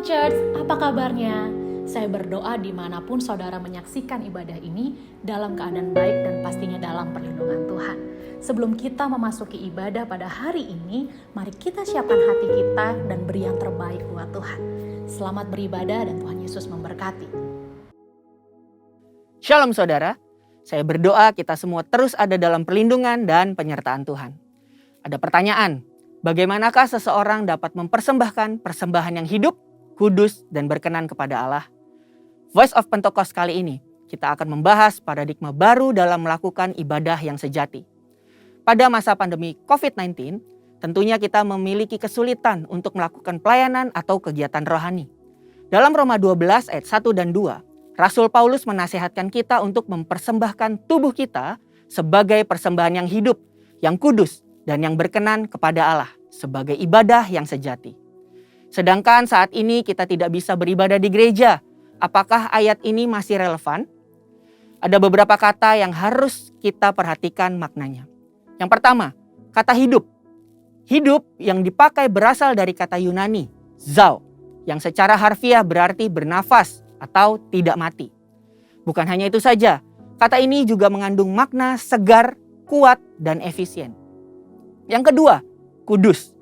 Shalom Church, apa kabarnya? Saya berdoa dimanapun saudara menyaksikan ibadah ini dalam keadaan baik dan pastinya dalam perlindungan Tuhan. Sebelum kita memasuki ibadah pada hari ini, mari kita siapkan hati kita dan beri yang terbaik buat Tuhan. Selamat beribadah dan Tuhan Yesus memberkati. Shalom saudara, saya berdoa kita semua terus ada dalam perlindungan dan penyertaan Tuhan. Ada pertanyaan, bagaimanakah seseorang dapat mempersembahkan persembahan yang hidup, kudus, dan berkenan kepada Allah? Voice of Pentecost kali ini, kita akan membahas paradigma baru dalam melakukan ibadah yang sejati. Pada masa pandemi COVID-19, tentunya kita memiliki kesulitan untuk melakukan pelayanan atau kegiatan rohani. Dalam Roma 12 ayat 1 dan 2, Rasul Paulus menasihatkan kita untuk mempersembahkan tubuh kita sebagai persembahan yang hidup, yang kudus, dan yang berkenan kepada Allah sebagai ibadah yang sejati. Sedangkan saat ini kita tidak bisa beribadah di gereja. Apakah ayat ini masih relevan? Ada beberapa kata yang harus kita perhatikan maknanya. Yang pertama, kata hidup. Hidup yang dipakai berasal dari kata Yunani, zao, yang secara harfiah berarti bernafas atau tidak mati. Bukan hanya itu saja, kata ini juga mengandung makna segar, kuat, dan efisien. Yang kedua, kudus.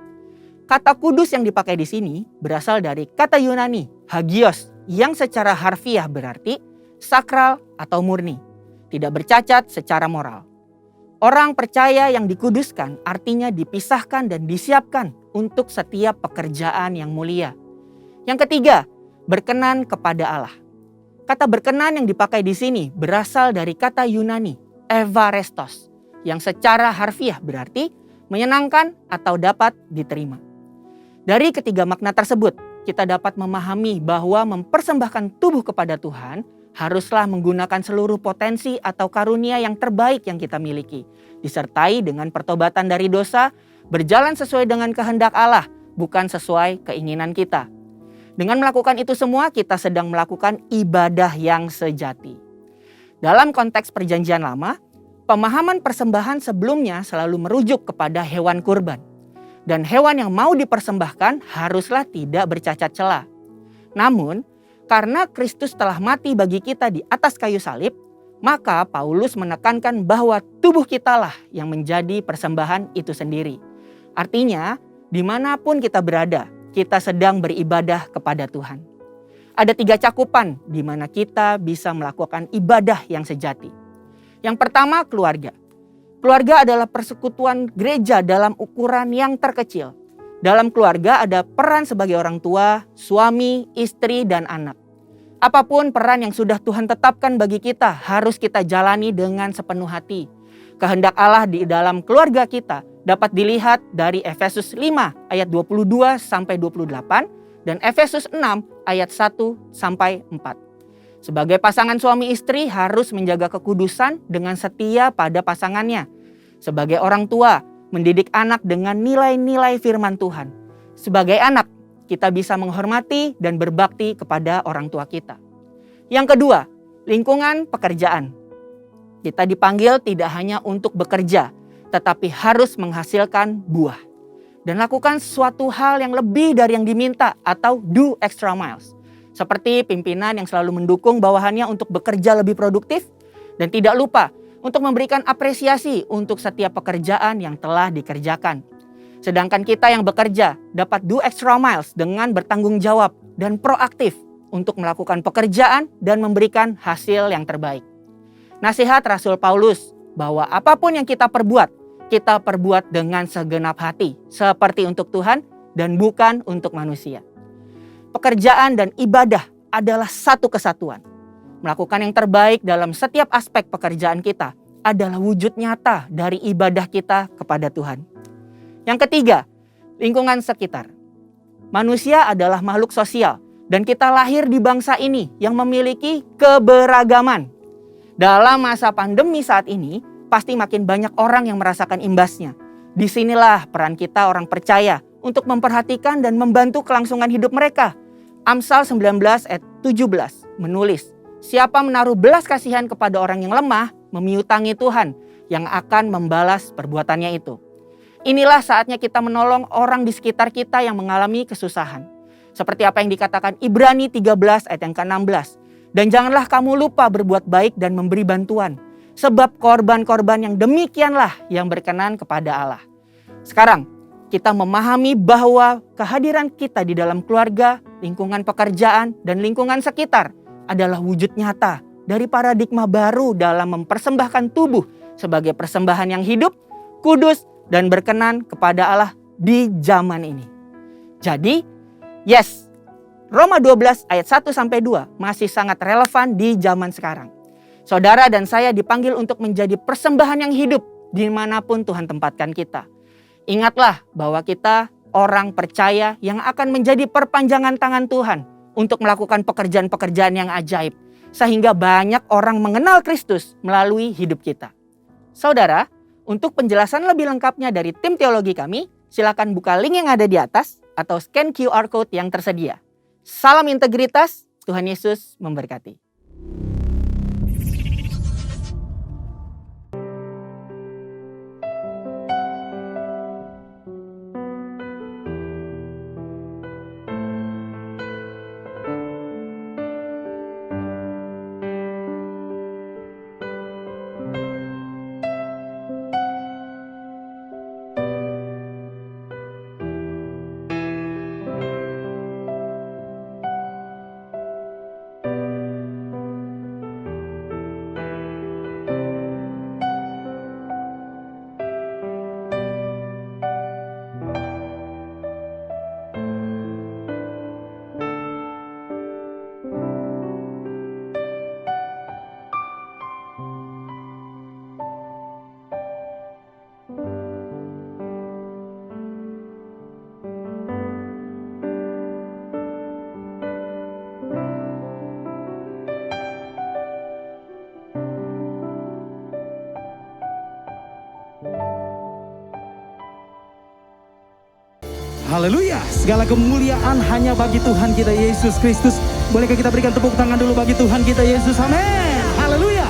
Kata kudus yang dipakai di sini berasal dari kata Yunani, hagios, yang secara harfiah berarti sakral atau murni, tidak bercacat secara moral. Orang percaya yang dikuduskan artinya dipisahkan dan disiapkan untuk setiap pekerjaan yang mulia. Yang ketiga, berkenan kepada Allah. Kata berkenan yang dipakai di sini berasal dari kata Yunani, evarestos, yang secara harfiah berarti menyenangkan atau dapat diterima. Dari ketiga makna tersebut, kita dapat memahami bahwa mempersembahkan tubuh kepada Tuhan haruslah menggunakan seluruh potensi atau karunia yang terbaik yang kita miliki, disertai dengan pertobatan dari dosa, berjalan sesuai dengan kehendak Allah, bukan sesuai keinginan kita. Dengan melakukan itu semua, kita sedang melakukan ibadah yang sejati. Dalam konteks Perjanjian Lama, pemahaman persembahan sebelumnya selalu merujuk kepada hewan kurban. Dan hewan yang mau dipersembahkan haruslah tidak bercacat cela. Namun, karena Kristus telah mati bagi kita di atas kayu salib, maka Paulus menekankan bahwa tubuh kitalah yang menjadi persembahan itu sendiri. Artinya, dimanapun kita berada, kita sedang beribadah kepada Tuhan. Ada 3 cakupan di mana kita bisa melakukan ibadah yang sejati. Yang pertama, keluarga. Keluarga adalah persekutuan gereja dalam ukuran yang terkecil. Dalam keluarga ada peran sebagai orang tua, suami, istri, dan anak. Apapun peran yang sudah Tuhan tetapkan bagi kita harus kita jalani dengan sepenuh hati. Kehendak Allah di dalam keluarga kita dapat dilihat dari Efesus 5 ayat 22 sampai 28 dan Efesus 6 ayat 1 sampai 4. Sebagai pasangan suami istri harus menjaga kekudusan dengan setia pada pasangannya. Sebagai orang tua, mendidik anak dengan nilai-nilai firman Tuhan. Sebagai anak, kita bisa menghormati dan berbakti kepada orang tua kita. Yang kedua, lingkungan pekerjaan. Kita dipanggil tidak hanya untuk bekerja, tetapi harus menghasilkan buah. Dan lakukan suatu hal yang lebih dari yang diminta atau do extra miles. Seperti pimpinan yang selalu mendukung bawahannya untuk bekerja lebih produktif dan tidak lupa untuk memberikan apresiasi untuk setiap pekerjaan yang telah dikerjakan. Sedangkan kita yang bekerja dapat do extra miles dengan bertanggung jawab dan proaktif untuk melakukan pekerjaan dan memberikan hasil yang terbaik. Nasihat Rasul Paulus bahwa apapun yang kita perbuat dengan segenap hati seperti untuk Tuhan dan bukan untuk manusia. Pekerjaan dan ibadah adalah satu kesatuan. Melakukan yang terbaik dalam setiap aspek pekerjaan kita adalah wujud nyata dari ibadah kita kepada Tuhan. Yang ketiga, lingkungan sekitar. Manusia adalah makhluk sosial dan kita lahir di bangsa ini yang memiliki keberagaman. Dalam masa pandemi saat ini, pasti makin banyak orang yang merasakan imbasnya. Disinilah peran kita orang percaya untuk memperhatikan dan membantu kelangsungan hidup mereka. Amsal 19 ayat 17 menulis, siapa menaruh belas kasihan kepada orang yang lemah, memiutangi Tuhan yang akan membalas perbuatannya itu. Inilah saatnya kita menolong orang di sekitar kita yang mengalami kesusahan. Seperti apa yang dikatakan Ibrani 13 ayat yang ke-16. Dan janganlah kamu lupa berbuat baik dan memberi bantuan. Sebab korban-korban yang demikianlah yang berkenan kepada Allah. Sekarang kita memahami bahwa kehadiran kita di dalam keluarga, lingkungan pekerjaan, dan lingkungan sekitar adalah wujud nyata dari paradigma baru dalam mempersembahkan tubuh sebagai persembahan yang hidup, kudus, dan berkenan kepada Allah di zaman ini. Jadi, yes, Roma 12 ayat 1-2 masih sangat relevan di zaman sekarang. Saudara dan saya dipanggil untuk menjadi persembahan yang hidup dimanapun Tuhan tempatkan kita. Ingatlah bahwa kita orang percaya yang akan menjadi perpanjangan tangan Tuhan untuk melakukan pekerjaan-pekerjaan yang ajaib. Sehingga banyak orang mengenal Kristus melalui hidup kita. Saudara, untuk penjelasan lebih lengkapnya dari tim teologi kami, silakan buka link yang ada di atas atau scan QR Code yang tersedia. Salam integritas, Tuhan Yesus memberkati. Haleluya, segala kemuliaan hanya bagi Tuhan kita Yesus Kristus. Bolehkah kita berikan tepuk tangan dulu bagi Tuhan kita Yesus, amin. Haleluya.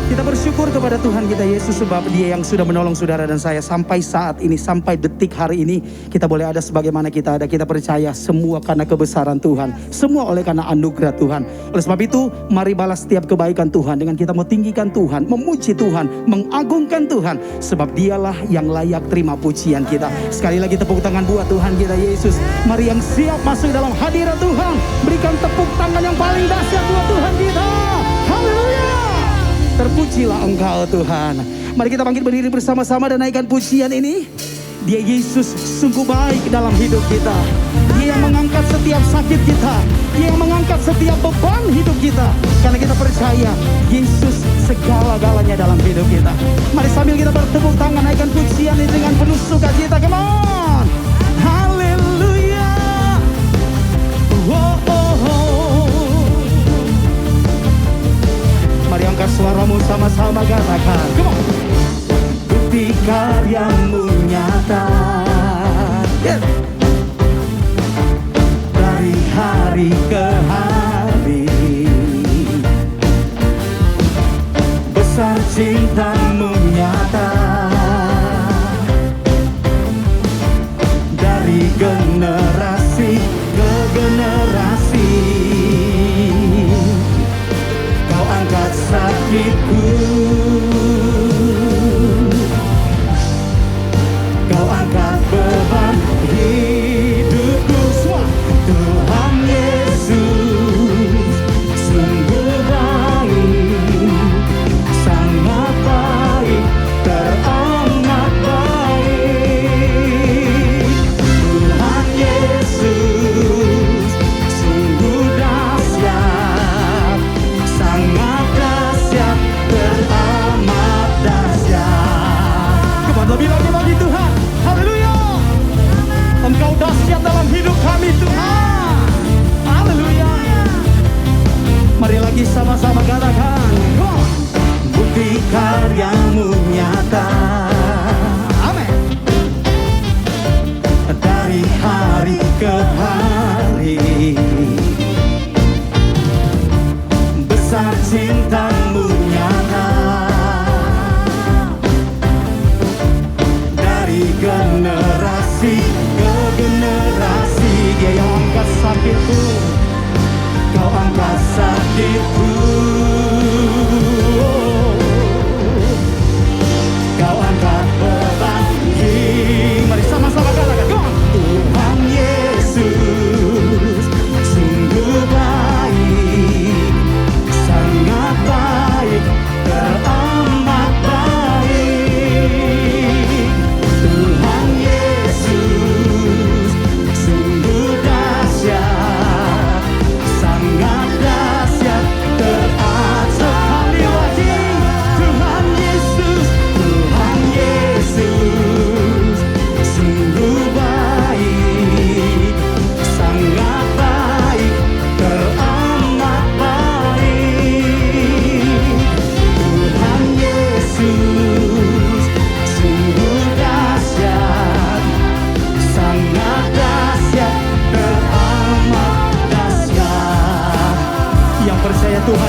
Kita bersyukur kepada Tuhan kita Yesus sebab Dia yang sudah menolong saudara dan saya sampai saat ini, sampai detik hari ini. Kita boleh ada sebagaimana kita ada. Kita percaya semua karena kebesaran Tuhan, semua oleh karena anugerah Tuhan. Oleh sebab itu, mari balas setiap kebaikan Tuhan dengan kita mentinggikan Tuhan, memuji Tuhan, mengagungkan Tuhan, sebab Dialah yang layak terima pujian kita. Sekali lagi tepuk tangan buat Tuhan kita Yesus. Mari yang siap masuk dalam hadirat Tuhan, berikan tepuk tangan yang paling dahsyat buat Tuhan kita. Haleluya. Terpujilah Engkau Tuhan. Mari kita bangkit berdiri bersama-sama dan naikkan pujian ini. Dia Yesus sungguh baik dalam hidup kita. Dia yang mengangkat setiap sakit kita. Dia yang mengangkat setiap beban hidup kita. Karena kita percaya Yesus segala-galanya dalam hidup kita. Mari sambil kita bertepuk tangan naikkan pujian ini dengan penuh sukacita. Come on. Haleluya. Oh, oh, oh. Mari angkat suaramu sama-sama katakan. Come on. Bukti karyamu nyata, yeah. Dari hari ke hari, besar cintamu nyata, dari generasi ke generasi. Kau angkat sakitku, Kau angkat beban hidupku semua. Tuhan Yesus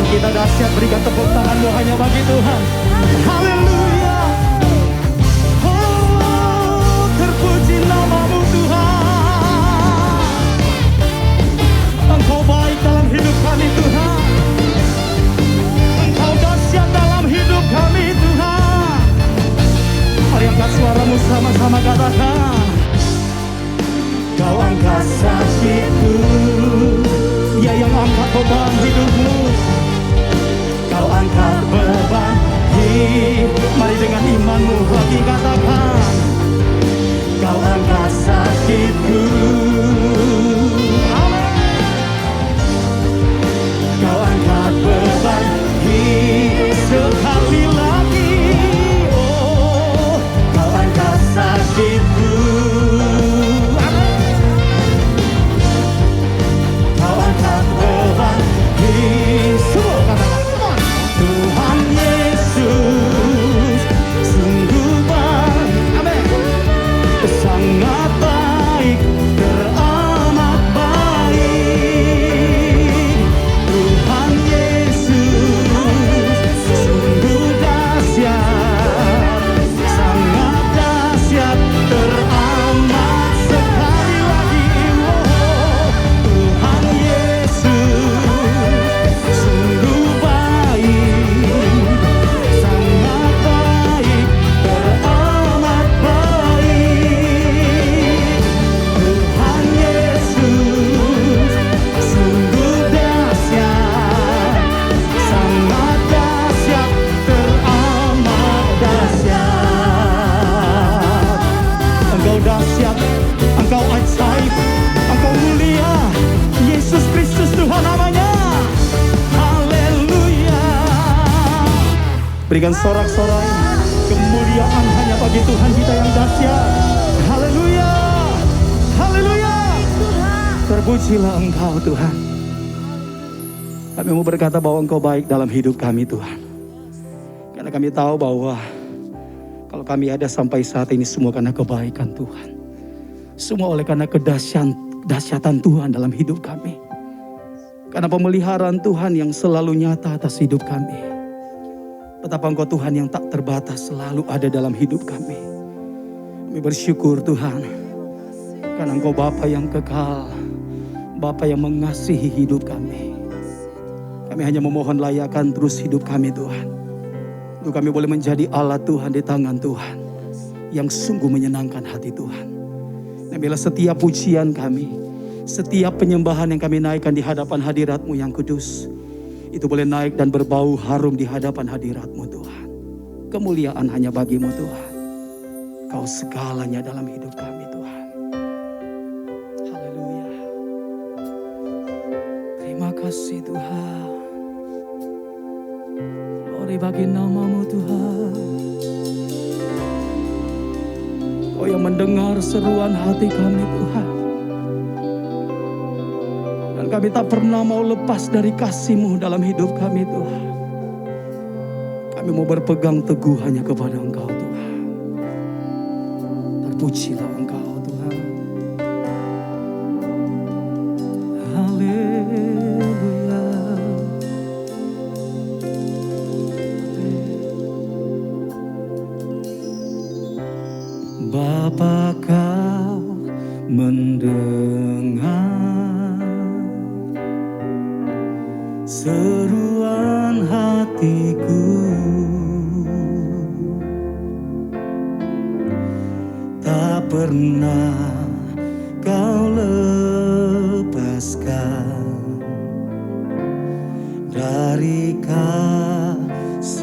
kita dahsyat, berikan tepuk tanganmu hanya bagi Tuhan. Haleluya. Oh, terpuji namamu Tuhan. Engkau baik dalam hidup kami Tuhan. Engkau dahsyat dalam hidup kami Tuhan. Mari angkat suaramu sama-sama katakan. Kau angkat sakitku, Dia yang angkat beban hidupmu. Kau angkat beban hidup. Mari dengan imanmu lagi katakan. Kau angkat sakitku. Amin. Kau angkat beban hidup. Sekali lagi. Oh, kau angkat sakitku. Tuhan Yesus sungguh baik, amin, sangat baik, teramat baik. Tuhan Yesus sungguh dahsyat, sangat dahsyat, teramat sekali lagi. Oh, Tuhan Yesus sungguh dahsyat, Engkau ajaib, Engkau mulia. Yesus Kristus Tuhan namanya. Haleluya. Berikan sorak-sorai kemuliaan hanya bagi Tuhan kita yang dahsyat. Haleluya. Haleluya. Terpujilah Engkau Tuhan. Kami mau berkata bahwa Engkau baik dalam hidup kami Tuhan. Karena kami tahu bahwa kalau kami ada sampai saat ini semua karena kebaikan Tuhan. Semua oleh karena kedahsyatan Tuhan dalam hidup kami. Karena pemeliharaan Tuhan yang selalu nyata atas hidup kami. Betapa Engkau Tuhan yang tak terbatas selalu ada dalam hidup kami. Kami bersyukur Tuhan. Karena Engkau Bapa yang kekal. Bapa yang mengasihi hidup kami. Kami hanya memohon layakan terus hidup kami Tuhan. Untuk kami boleh menjadi alat Tuhan di tangan Tuhan. Yang sungguh menyenangkan hati Tuhan. Dan bila setiap pujian kami, setiap penyembahan yang kami naikkan di hadapan hadirat-Mu yang kudus, itu boleh naik dan berbau harum di hadapan hadirat-Mu Tuhan. Kemuliaan hanya bagi-Mu Tuhan. Kau segalanya dalam hidup kami Tuhan. Haleluya. Terima kasih Tuhan. Glory bagi nama-Mu Tuhan. Kau yang mendengar seruan hati kami Tuhan. Dan kami tak pernah mau lepas dari kasih-Mu dalam hidup kami Tuhan. Kami mau berpegang teguh hanya kepada Engkau Tuhan. Terpujilah Engkau Tuhan. Haleluya. Bapa Kau mendengar seruan hatiku, tak pernah Kau lepaskan dari kasih-Mu.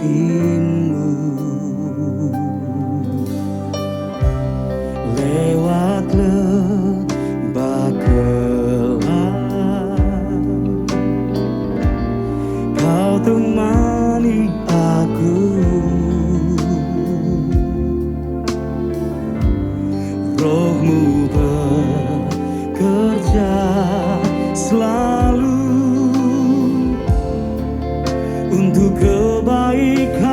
Lewat lembah gelap, Kau temani aku. Roh-Mu bekerja selalu untuk kebaikanku.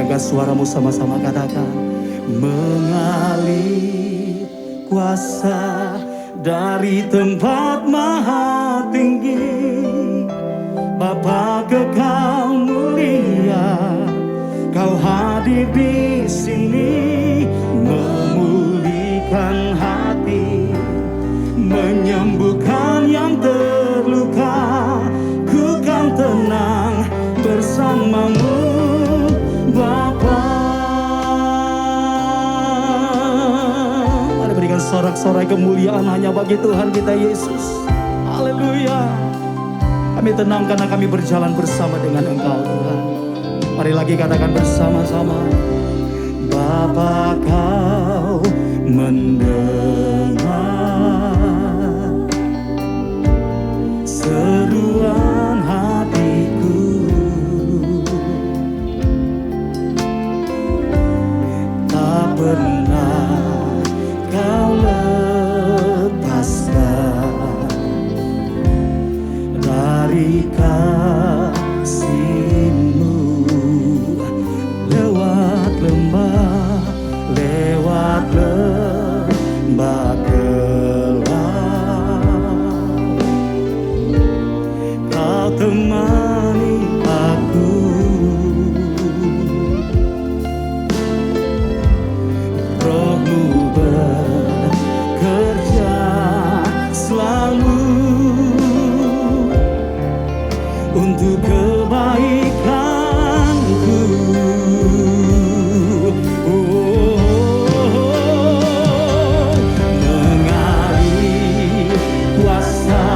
Angkat suaramu sama-sama katakan. Mengalir kuasa dari tempat maha tinggi. Bapa kekal mulia, Kau hadir di sini, memulihkan hati, menyembuhkan yang terluka. Ku kan tenang bersamamu, Bapa. Mari berikan sorak-sorai kemuliaan hanya bagi Tuhan kita Yesus. Haleluya. Kami tenang karena kami berjalan bersama dengan Engkau Tuhan. Mari lagi katakan bersama-sama. Bapa, Kau mendengar seruan hatiku. Tak pernah Kau lepaskan dari kasih-Mu. Lewat lembah, lewat lembah gelap, Kau temani aku. Roh-Mu bekerja selalu untuk kebaikanku. Mengalir kuasa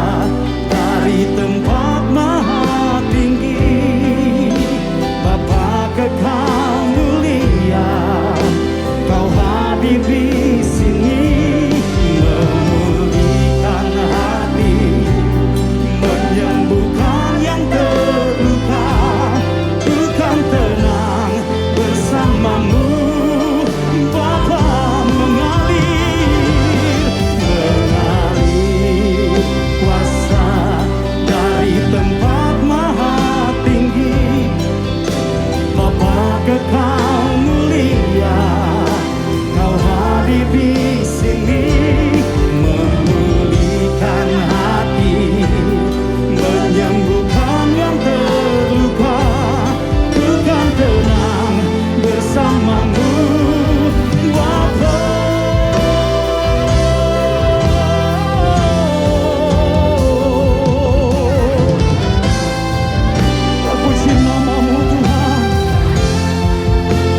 dari tempat maha tinggi. Bapa kekal mulia, Kau hadir di sini, memulihkan hati, menyembuhkan yang terluka. Ku kan tenang bersamamu, Bapa. Mengalir kuasa dari tempat maha tinggi. Bapa kekal mulia, Kau hadir di sini, memulihkan hati, menyembuhkan yang terluka. Ku kan tenang bersamamu, Bapa. Puji nama-Mu Tuhan.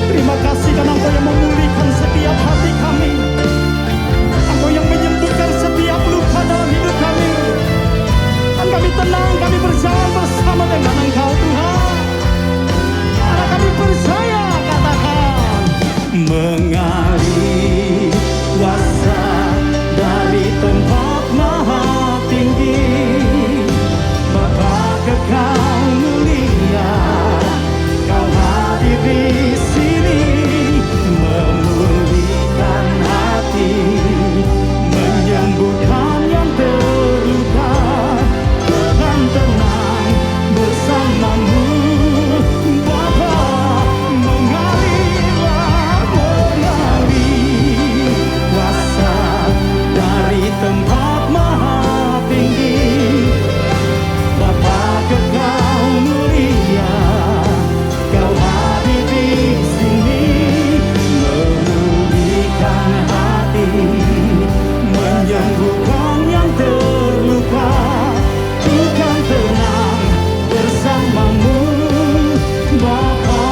Terima kasih karena Engkau yang memulihkan setiap hati kami. Engkau yang menyembuhkan setiap luka dalam hidup kami. Dan kami tenang, kami berjalan bersama dengan Engkau Tuhan. Karena kami percaya, katakan. Mengalir kuasa dari tempat maha tinggi. Bapa kekal mulia, Kau hadir di sini, memulihkan hati, menyembuhkan yang terluka. Ku kan tenang bersamamu, Bapa. Mengalirlah, mengalir kuasa dari tempat maha tinggi. Bapa kekal mulia, Kau hadir di sini, memulihkan hati, menyembuhkan yang terluka. Ku kan tenang bersamamu, Bapa.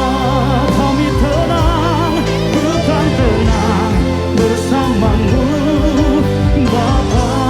Kami tenang, ku kan tenang bersamamu, Bapa.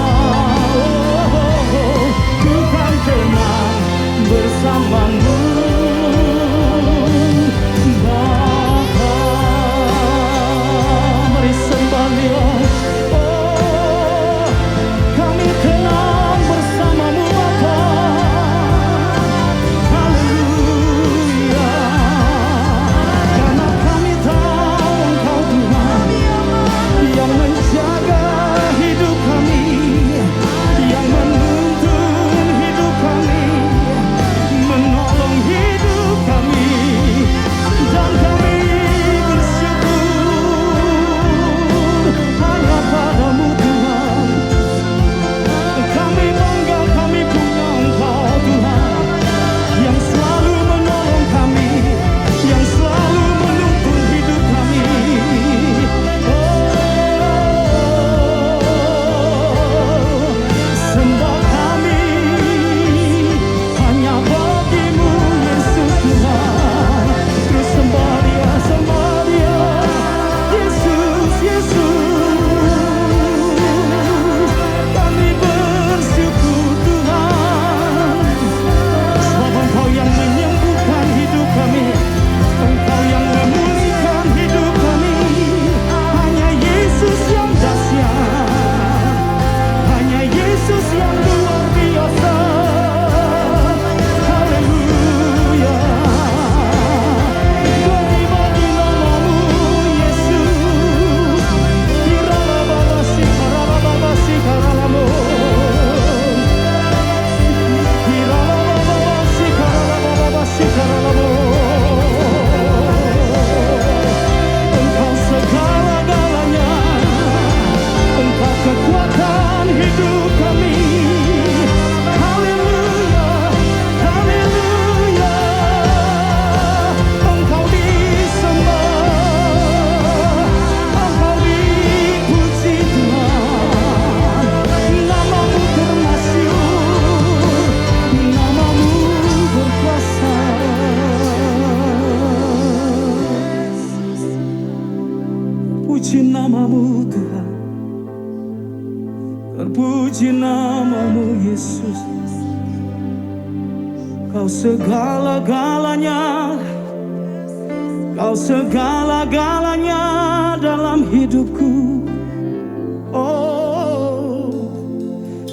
Terpuji namamu Yesus. Kau segala-galanya, Kau segala-galanya dalam hidupku. Oh,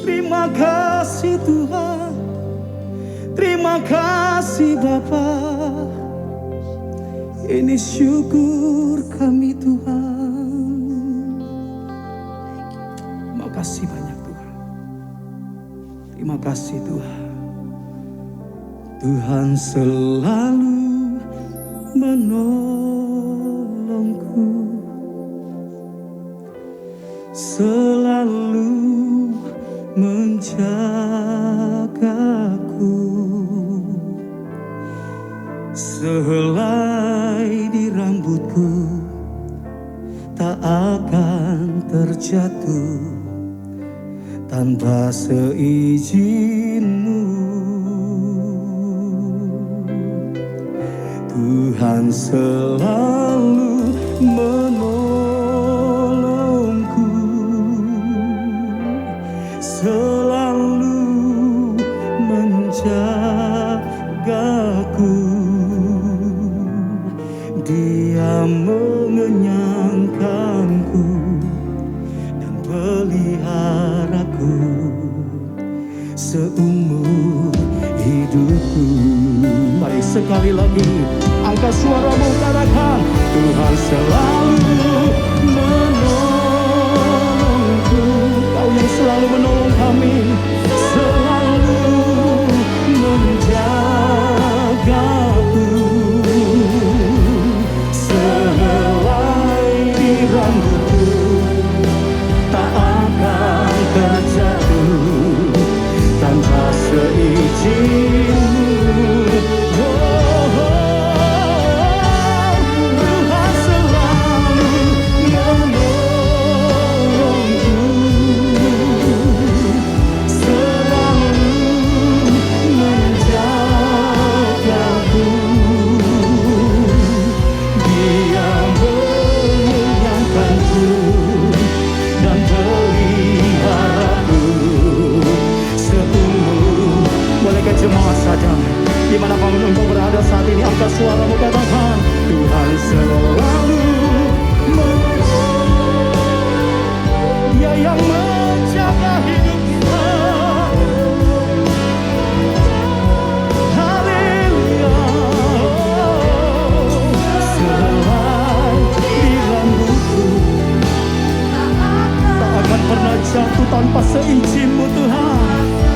terima kasih Tuhan, terima kasih Bapa. Ini syukur kami Tuhan. Makasih banyak Tuhan. Terima kasih Tuhan. Tuhan selalu menolongku, selalu menjagaku. Sehelai di rambutku tak akan terjatuh tanpa seizin-Mu. Tuhan selalu menolongku, selalu menjagaku. Dia mengenyangkanku dan peliharaku seumur hidupku. Mari sekali lagi angkat suaramu, katakan Tuhan selalu menolongku. Kau yang selalu menolong kami, selalu menjagaku. Sehelai di rambutku tak akan terjatuh tanpa seizin-Mu. Jemaat saja, dimanapun engkau berada saat ini, angkat suaramu, katakan Tuhan selalu menolong. Dia yang menjaga hidup kita. Haleluya. Sehelai di rambutku tak akan pernah jatuh tanpa seizin-Mu Tuhan.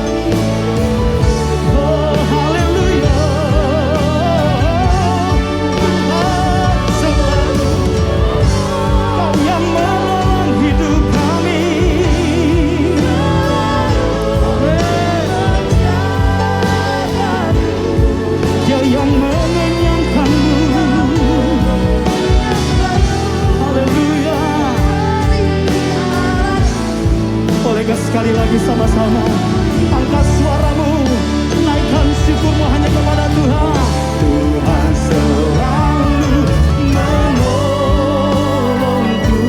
Sekali lagi sama-sama angkat suaramu, naikkan syukurmu hanya kepada Tuhan. Tuhan selalu menolongku,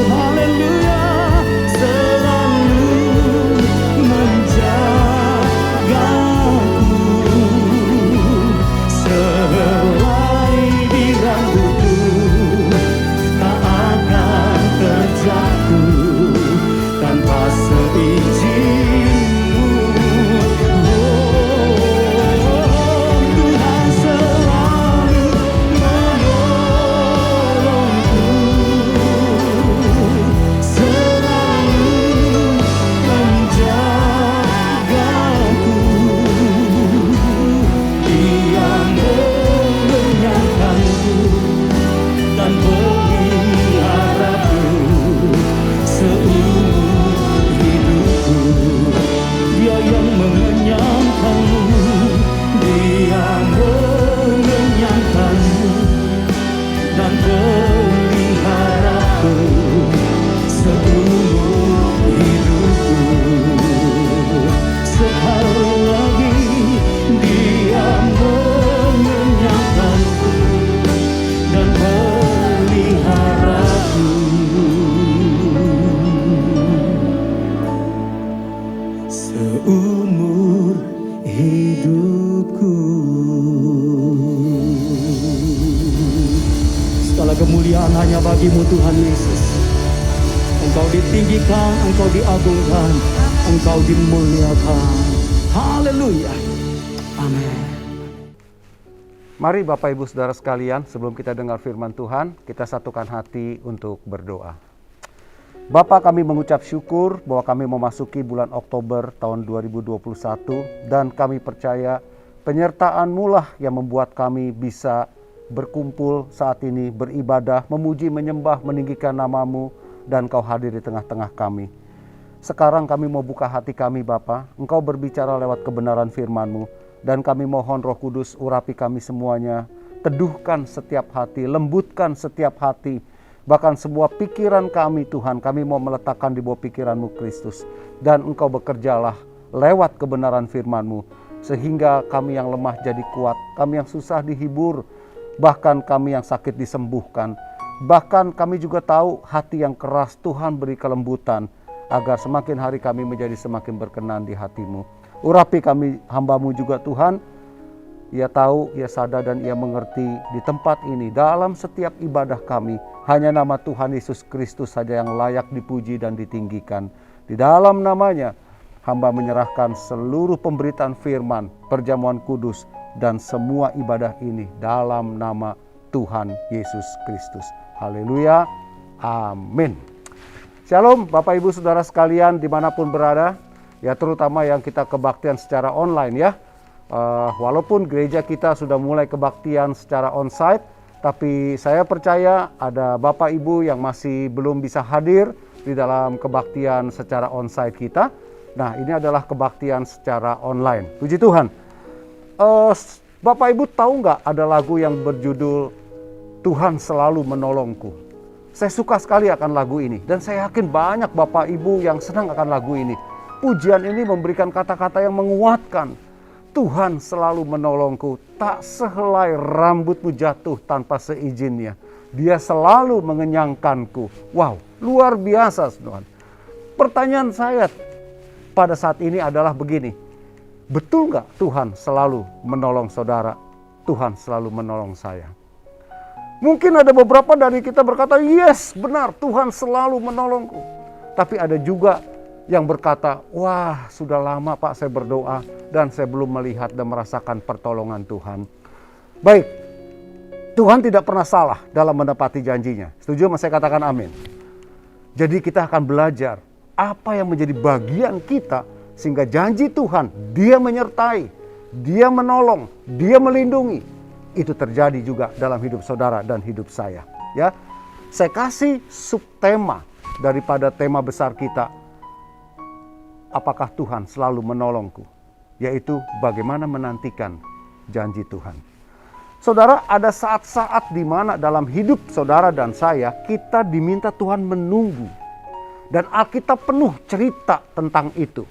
haleluya, selalu menjagaku. Sehelai di rambutku tak akan terjatuh tanpa seizin-Mu. Tuhan selalu menolongku, selalu menjagaku. Dia mengenyangkanku dan peliharaku seumur hidupku. seumur hidupku. Segala kemuliaan hanya bagimu Tuhan Yesus. Engkau ditinggikan, Engkau diagungkan, Engkau dimuliakan. Haleluya. Amin. Mari Bapak Ibu Saudara sekalian, sebelum kita dengar firman Tuhan, kita satukan hati untuk berdoa. Bapa, kami mengucap syukur bahwa kami memasuki bulan Oktober tahun 2021 dan kami percaya penyertaan-Mu lah yang membuat kami bisa berkumpul saat ini, beribadah, memuji, menyembah, meninggikan nama-Mu dan Kau hadir di tengah-tengah kami. Sekarang kami mau buka hati kami Bapa, Engkau berbicara lewat kebenaran firman-Mu. Dan kami mohon Roh Kudus urapi kami semuanya, teduhkan setiap hati, lembutkan setiap hati, bahkan semua pikiran kami Tuhan, kami mau meletakkan di bawah pikiran-Mu Kristus. Dan Engkau bekerjalah lewat kebenaran firman-Mu, sehingga kami yang lemah jadi kuat, kami yang susah dihibur, bahkan kami yang sakit disembuhkan. Bahkan kami juga tahu hati yang keras Tuhan beri kelembutan, agar semakin hari kami menjadi semakin berkenan di hati-Mu. Urapi kami hamba-Mu juga Tuhan. Ia tahu, ia sadar dan ia mengerti di tempat ini, dalam setiap ibadah kami, hanya nama Tuhan Yesus Kristus saja yang layak dipuji dan ditinggikan. Di dalam namanya, hamba menyerahkan seluruh pemberitaan firman, perjamuan kudus, dan semua ibadah ini dalam nama Tuhan Yesus Kristus. Haleluya. Amin. Shalom Bapak Ibu Saudara sekalian dimanapun berada. Ya terutama yang kita kebaktian secara online ya. Walaupun gereja kita sudah mulai kebaktian secara onsite, tapi saya percaya ada Bapak Ibu yang masih belum bisa hadir di dalam kebaktian secara onsite kita. Nah ini adalah kebaktian secara online. Puji Tuhan. Bapak Ibu tahu nggak ada lagu yang berjudul Tuhan Selalu Menolongku? Saya suka sekali akan lagu ini dan saya yakin banyak Bapak Ibu yang senang akan lagu ini. Pujian ini memberikan kata-kata yang menguatkan. Tuhan selalu menolongku, tak sehelai rambutmu jatuh tanpa seizinnya. Dia selalu mengenyangkanku. Wow, luar biasa Tuhan. Pertanyaan saya pada saat ini adalah begini. Betul nggak Tuhan selalu menolong saudara? Tuhan selalu menolong saya. Mungkin ada beberapa dari kita berkata, yes benar Tuhan selalu menolongku. Tapi ada juga yang berkata, wah sudah lama Pak saya berdoa dan saya belum melihat dan merasakan pertolongan Tuhan. Baik, Tuhan tidak pernah salah dalam menepati janjinya. Setuju? Saya katakan amin. Jadi kita akan belajar apa yang menjadi bagian kita sehingga janji Tuhan, Dia menyertai, Dia menolong, Dia melindungi. Itu terjadi juga dalam hidup saudara dan hidup saya. Ya, saya kasih subtema daripada tema besar kita. Apakah Tuhan selalu menolongku? Yaitu bagaimana menantikan janji Tuhan. Saudara, ada saat-saat di mana dalam hidup saudara dan saya, kita diminta Tuhan menunggu. Dan Alkitab penuh cerita tentang itu.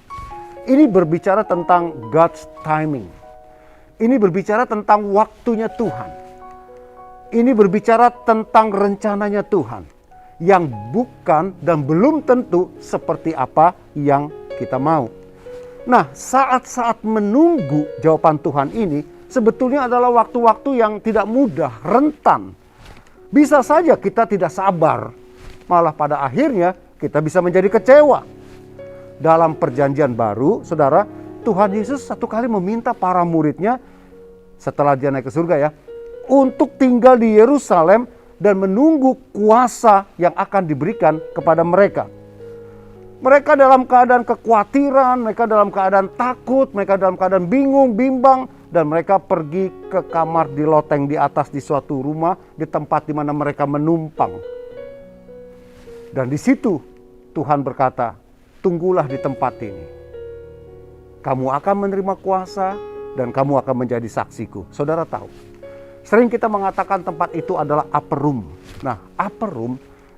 Ini berbicara tentang God's timing. Ini berbicara tentang waktunya Tuhan. Ini berbicara tentang rencananya Tuhan. Yang bukan dan belum tentu seperti apa yang kita mau. Nah, saat-saat menunggu jawaban Tuhan ini sebetulnya adalah waktu-waktu yang tidak mudah, rentan. Bisa saja kita tidak sabar, malah pada akhirnya kita bisa menjadi kecewa. Dalam perjanjian baru, saudara, Tuhan Yesus satu kali meminta para muridnya setelah dia naik ke surga ya, untuk tinggal di Yerusalem dan menunggu kuasa yang akan diberikan kepada mereka. Mereka dalam keadaan kekhawatiran, mereka dalam keadaan takut, mereka dalam keadaan bingung, bimbang. Dan mereka pergi ke kamar di loteng di atas di suatu rumah, di tempat di mana mereka menumpang. Dan di situ Tuhan berkata, tunggulah di tempat ini. Kamu akan menerima kuasa dan kamu akan menjadi saksiku. Saudara tahu, sering kita mengatakan tempat itu adalah upper room. Nah, upper room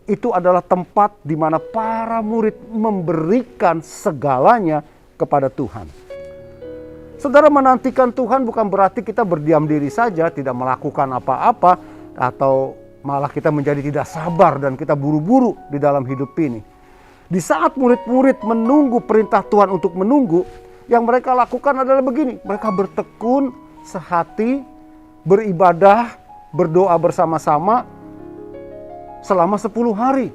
itu adalah tempat di mana para murid memberikan segalanya kepada Tuhan. Saudara, menantikan Tuhan bukan berarti kita berdiam diri saja, tidak melakukan apa-apa, atau malah kita menjadi tidak sabar dan kita buru-buru di dalam hidup ini. Di saat murid-murid menunggu perintah Tuhan untuk menunggu, yang mereka lakukan adalah begini. Mereka bertekun sehati, beribadah, berdoa bersama-sama selama 10 hari.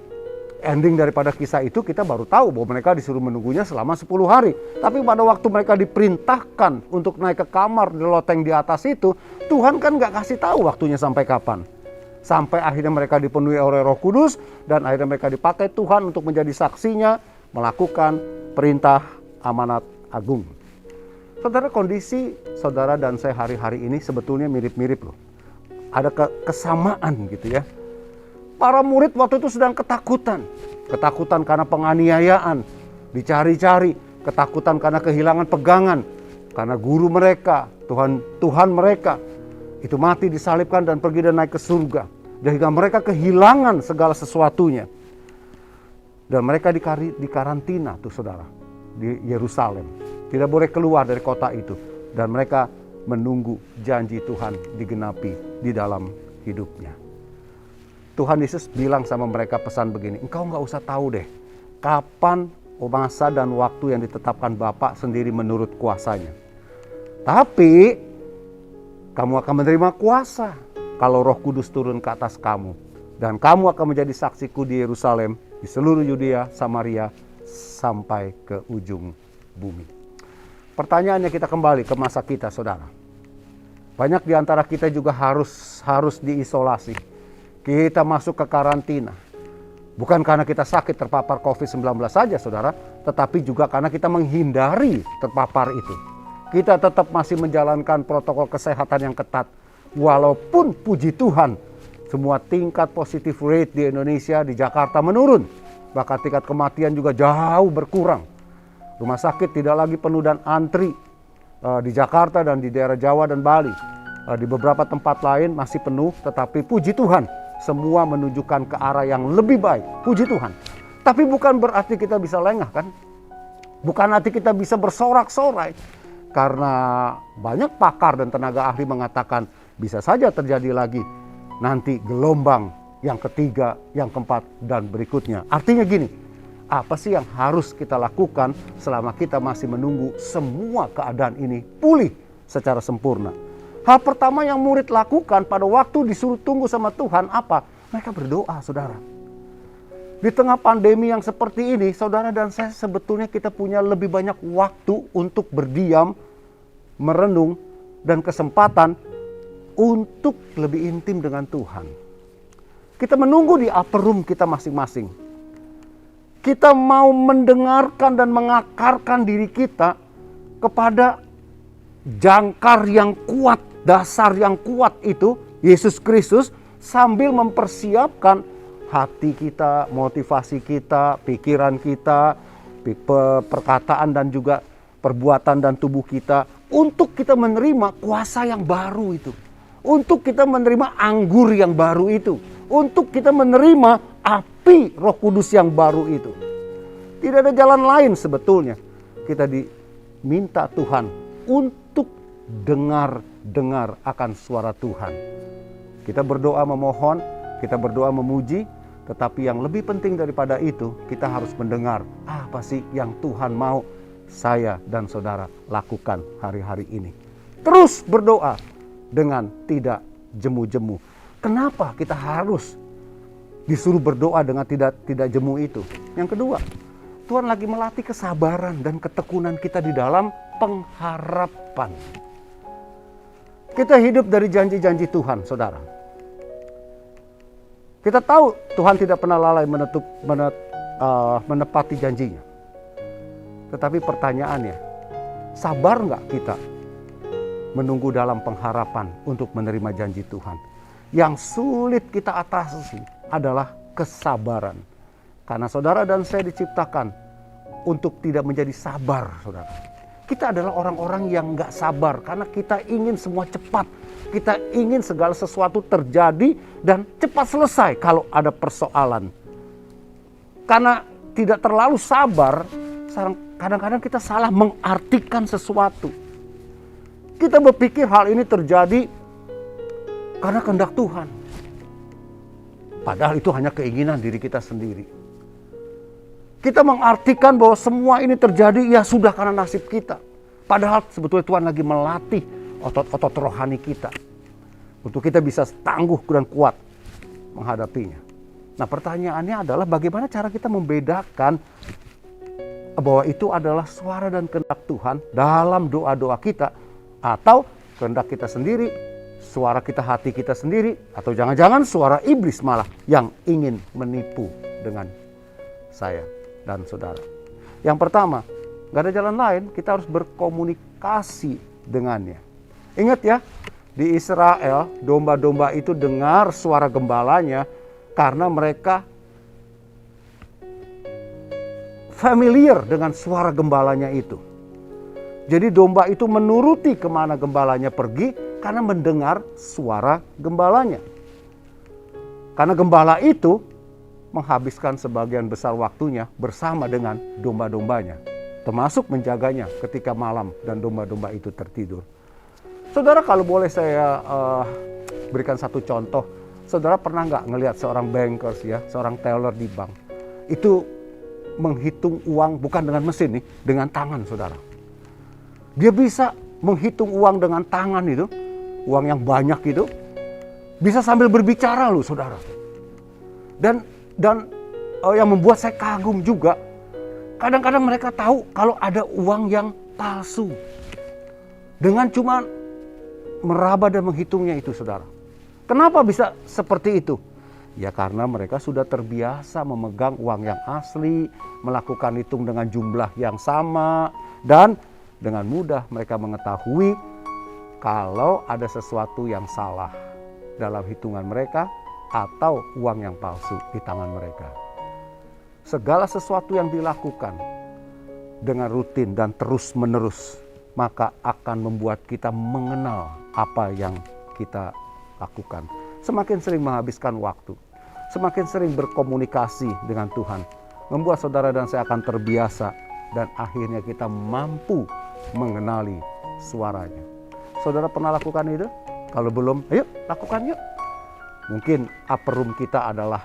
Ending daripada kisah itu kita baru tahu bahwa mereka disuruh menunggunya selama 10 hari. Tapi pada waktu mereka diperintahkan untuk naik ke kamar di loteng di atas itu, Tuhan kan gak kasih tahu waktunya sampai kapan. Sampai akhirnya mereka dipenuhi oleh Roh Kudus dan akhirnya mereka dipakai Tuhan untuk menjadi saksinya melakukan perintah amanat agung. Saudara, kondisi saudara dan saya hari-hari ini sebetulnya mirip-mirip loh. Ada kesamaan gitu ya. Para murid waktu itu sedang ketakutan. Ketakutan karena penganiayaan, dicari-cari. Ketakutan karena kehilangan pegangan. Karena guru mereka, Tuhan mereka itu mati, disalibkan dan pergi dan naik ke surga. Sehingga mereka kehilangan segala sesuatunya. Dan mereka dikarantina tuh saudara, di Yerusalem. Tidak boleh keluar dari kota itu. Dan mereka menunggu janji Tuhan digenapi di dalam hidupnya. Tuhan Yesus bilang sama mereka pesan begini, engkau gak usah tahu deh kapan masa dan waktu yang ditetapkan Bapa sendiri menurut kuasanya. Tapi kamu akan menerima kuasa kalau Roh Kudus turun ke atas kamu. Dan kamu akan menjadi saksiku di Yerusalem, di seluruh Yudea, Samaria, sampai ke ujung bumi. Pertanyaannya kita kembali ke masa kita saudara. Banyak di antara kita juga harus diisolasi. Kita masuk ke karantina. Bukan karena kita sakit terpapar COVID-19 saja saudara, tetapi juga karena kita menghindari terpapar itu. Kita tetap masih menjalankan protokol kesehatan yang ketat. Walaupun puji Tuhan, semua tingkat positif rate di Indonesia, di Jakarta menurun. Bahkan tingkat kematian juga jauh berkurang. Rumah sakit tidak lagi penuh dan antri di Jakarta dan di daerah Jawa dan Bali. Di beberapa tempat lain masih penuh, tetapi puji Tuhan, semua menunjukkan ke arah yang lebih baik. Puji Tuhan. Tapi bukan berarti kita bisa lengah kan? Bukan arti kita bisa bersorak-sorai. Karena banyak pakar dan tenaga ahli mengatakan bisa saja terjadi lagi nanti gelombang yang ketiga, yang keempat, dan berikutnya. Artinya gini, apa sih yang harus kita lakukan selama kita masih menunggu semua keadaan ini pulih secara sempurna? Hal pertama yang murid lakukan pada waktu disuruh tunggu sama Tuhan apa? Mereka berdoa, saudara. Di tengah pandemi yang seperti ini, saudara dan saya sebetulnya kita punya lebih banyak waktu untuk berdiam, merenung, dan kesempatan untuk lebih intim dengan Tuhan. Kita menunggu di upper room kita masing-masing. Kita mau mendengarkan dan mengakarkan diri kita kepada jangkar yang kuat, dasar yang kuat itu, Yesus Kristus, sambil mempersiapkan hati kita, motivasi kita, pikiran kita, perkataan dan juga perbuatan dan tubuh kita, untuk kita menerima kuasa yang baru itu. Untuk kita menerima anggur yang baru itu. Untuk kita menerima api Roh Kudus yang baru itu. Tidak ada jalan lain sebetulnya. Kita diminta Tuhan untuk dengar akan suara Tuhan. Kita berdoa memohon, kita berdoa memuji, tetapi yang lebih penting daripada itu, kita harus mendengar apa sih yang Tuhan mau saya dan saudara lakukan hari-hari ini. Terus berdoa dengan tidak jemu-jemu. Kenapa kita harus disuruh berdoa dengan tidak jemu itu? Yang kedua, Tuhan lagi melatih kesabaran dan ketekunan kita di dalam pengharapan. Kita hidup dari janji-janji Tuhan, saudara. Kita tahu Tuhan tidak pernah lalai menepati janjinya. Tetapi pertanyaannya, sabar nggak kita menunggu dalam pengharapan untuk menerima janji Tuhan? Yang sulit kita atasi adalah kesabaran. Karena saudara dan saya diciptakan untuk tidak menjadi sabar, saudara. Kita adalah orang-orang yang nggak sabar karena kita ingin semua cepat. Kita ingin segala sesuatu terjadi dan cepat selesai kalau ada persoalan. Karena tidak terlalu sabar, kadang-kadang kita salah mengartikan sesuatu. Kita berpikir hal ini terjadi karena kehendak Tuhan. Padahal itu hanya keinginan diri kita sendiri. Kita mengartikan bahwa semua ini terjadi ya sudah karena nasib kita. Padahal sebetulnya Tuhan lagi melatih otot-otot rohani kita. Untuk kita bisa tangguh dan kuat menghadapinya. Nah, pertanyaannya adalah bagaimana cara kita membedakan bahwa itu adalah suara dan kehendak Tuhan dalam doa-doa kita, atau kehendak kita sendiri, suara kita, hati kita sendiri, atau jangan-jangan suara iblis malah yang ingin menipu dengan saya dan saudara. Yang pertama, gak ada jalan lain, kita harus berkomunikasi dengannya. Ingat ya, di Israel, domba-domba itu dengar suara gembalanya karena mereka familiar dengan suara gembalanya itu. Jadi domba itu menuruti kemana gembalanya pergi karena mendengar suara gembalanya. Karena gembala itu menghabiskan sebagian besar waktunya bersama dengan domba-dombanya, termasuk menjaganya ketika malam dan domba-domba itu tertidur. Saudara, kalau boleh saya berikan satu contoh, saudara pernah nggak ngelihat seorang bankers ya, seorang teller di bank itu menghitung uang bukan dengan mesin nih, dengan tangan, saudara. Dia bisa menghitung uang dengan tangan itu, uang yang banyak itu, bisa sambil berbicara loh, saudara. Dan yang membuat saya kagum juga, kadang-kadang mereka tahu kalau ada uang yang palsu. Dengan cuma meraba dan menghitungnya itu, saudara. Kenapa bisa seperti itu? Ya karena mereka sudah terbiasa memegang uang yang asli, melakukan hitung dengan jumlah yang sama, dan dengan mudah mereka mengetahui kalau ada sesuatu yang salah dalam hitungan mereka atau uang yang palsu di tangan mereka. Segala sesuatu yang dilakukan dengan rutin dan terus-menerus, maka akan membuat kita mengenal apa yang kita lakukan. Semakin sering menghabiskan waktu, semakin sering berkomunikasi dengan Tuhan, membuat saudara dan saya akan terbiasa dan akhirnya kita mampu mengenali suaranya. Saudara pernah lakukan itu? Kalau belum, ayo lakukan yuk. Mungkin upper room kita adalah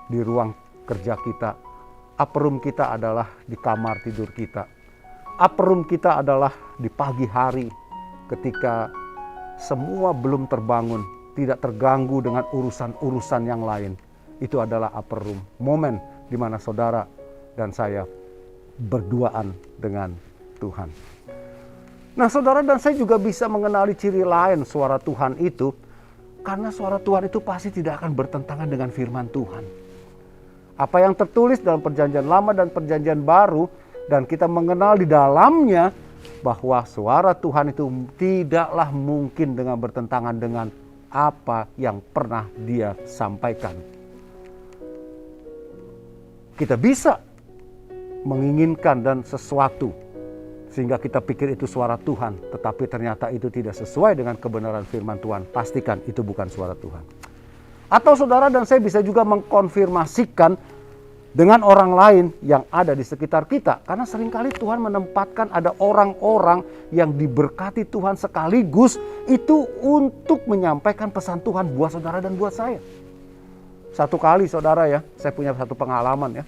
di ruang kerja kita, upper room kita adalah di kamar tidur kita, upper room kita adalah di pagi hari ketika semua belum terbangun, tidak terganggu dengan urusan-urusan yang lain. Itu adalah upper room, momen di mana saudara dan saya berduaan dengan Tuhan. Nah, saudara dan saya juga bisa mengenali ciri lain suara Tuhan itu, karena suara Tuhan itu pasti tidak akan bertentangan dengan firman Tuhan. Apa yang tertulis dalam Perjanjian Lama dan Perjanjian Baru, dan kita mengenal di dalamnya bahwa suara Tuhan itu tidaklah mungkin dengan bertentangan dengan apa yang pernah Dia sampaikan. Kita bisa menginginkan dan sesuatu sehingga kita pikir itu suara Tuhan, tetapi ternyata itu tidak sesuai dengan kebenaran firman Tuhan. Pastikan itu bukan suara Tuhan. Atau saudara dan saya bisa juga mengkonfirmasikan dengan orang lain yang ada di sekitar kita. Karena seringkali Tuhan menempatkan ada orang-orang yang diberkati Tuhan sekaligus itu untuk menyampaikan pesan Tuhan buat saudara dan buat saya. Satu kali saudara ya, saya punya satu pengalaman ya.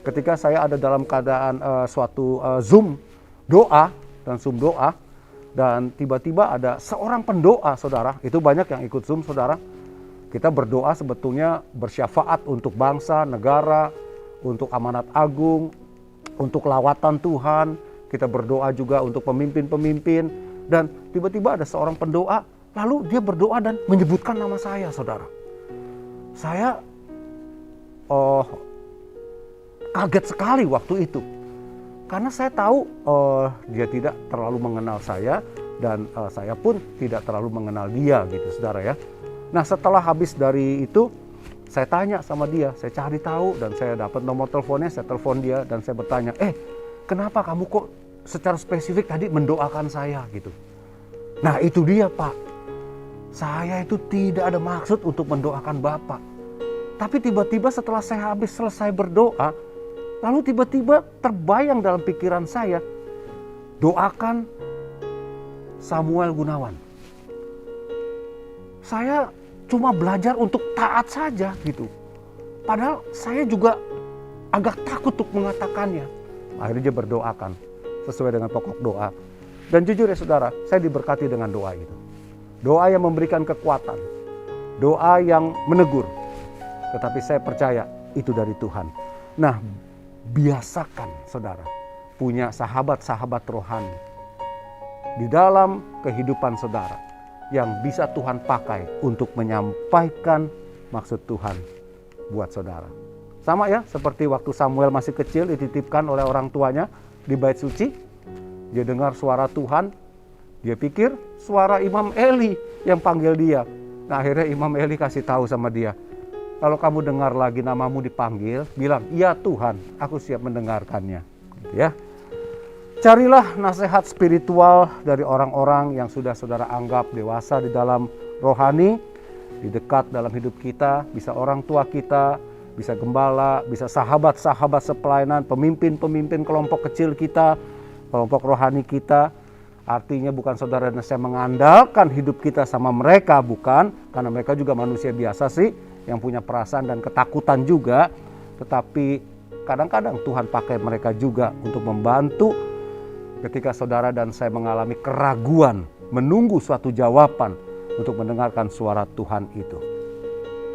Ketika saya ada dalam keadaan suatu Zoom doa dan Zoom doa, dan tiba-tiba ada seorang pendoa saudara, itu banyak yang ikut Zoom saudara. Kita berdoa sebetulnya bersyafaat untuk bangsa, negara, untuk amanat agung, untuk lawatan Tuhan. Kita berdoa juga untuk pemimpin-pemimpin. Dan tiba-tiba ada seorang pendoa, lalu dia berdoa dan menyebutkan nama saya, saudara. Saya kaget sekali waktu itu. Karena saya tahu dia tidak terlalu mengenal saya, dan saya pun tidak terlalu mengenal dia gitu, saudara ya. Nah, setelah habis dari itu, saya tanya sama dia, saya cari tahu dan saya dapat nomor teleponnya, saya telepon dia dan saya bertanya, kenapa kamu kok secara spesifik tadi mendoakan saya gitu? Nah, itu dia Pak, saya itu tidak ada maksud untuk mendoakan Bapak. Tapi tiba-tiba setelah saya habis selesai berdoa, lalu tiba-tiba terbayang dalam pikiran saya, doakan Samuel Gunawan. Saya cuma belajar untuk taat saja gitu. Padahal saya juga agak takut untuk mengatakannya. Akhirnya dia berdoakan sesuai dengan pokok doa. Dan jujur ya saudara, saya diberkati dengan doa itu. Doa yang memberikan kekuatan, doa yang menegur. Tetapi saya percaya itu dari Tuhan. Nah, biasakan saudara punya sahabat-sahabat rohani di dalam kehidupan saudara yang bisa Tuhan pakai untuk menyampaikan maksud Tuhan buat saudara. Sama ya, seperti waktu Samuel masih kecil dititipkan oleh orang tuanya di bait suci. Dia dengar suara Tuhan, dia pikir suara Imam Eli yang panggil dia. Nah, akhirnya Imam Eli kasih tahu sama dia, kalau kamu dengar lagi namamu dipanggil, bilang, "Ya Tuhan, aku siap mendengarkannya." Gitu ya. Carilah nasihat spiritual dari orang-orang yang sudah saudara anggap dewasa di dalam rohani, di dekat dalam hidup kita, bisa orang tua kita, bisa gembala, bisa sahabat-sahabat sepelayanan, pemimpin-pemimpin kelompok kecil kita, kelompok rohani kita. Artinya bukan saudara dan saya mengandalkan hidup kita sama mereka, bukan. Karena mereka juga manusia biasa sih, yang punya perasaan dan ketakutan juga. Tetapi kadang-kadang Tuhan pakai mereka juga untuk membantu ketika saudara dan saya mengalami keraguan, menunggu suatu jawaban untuk mendengarkan suara Tuhan itu.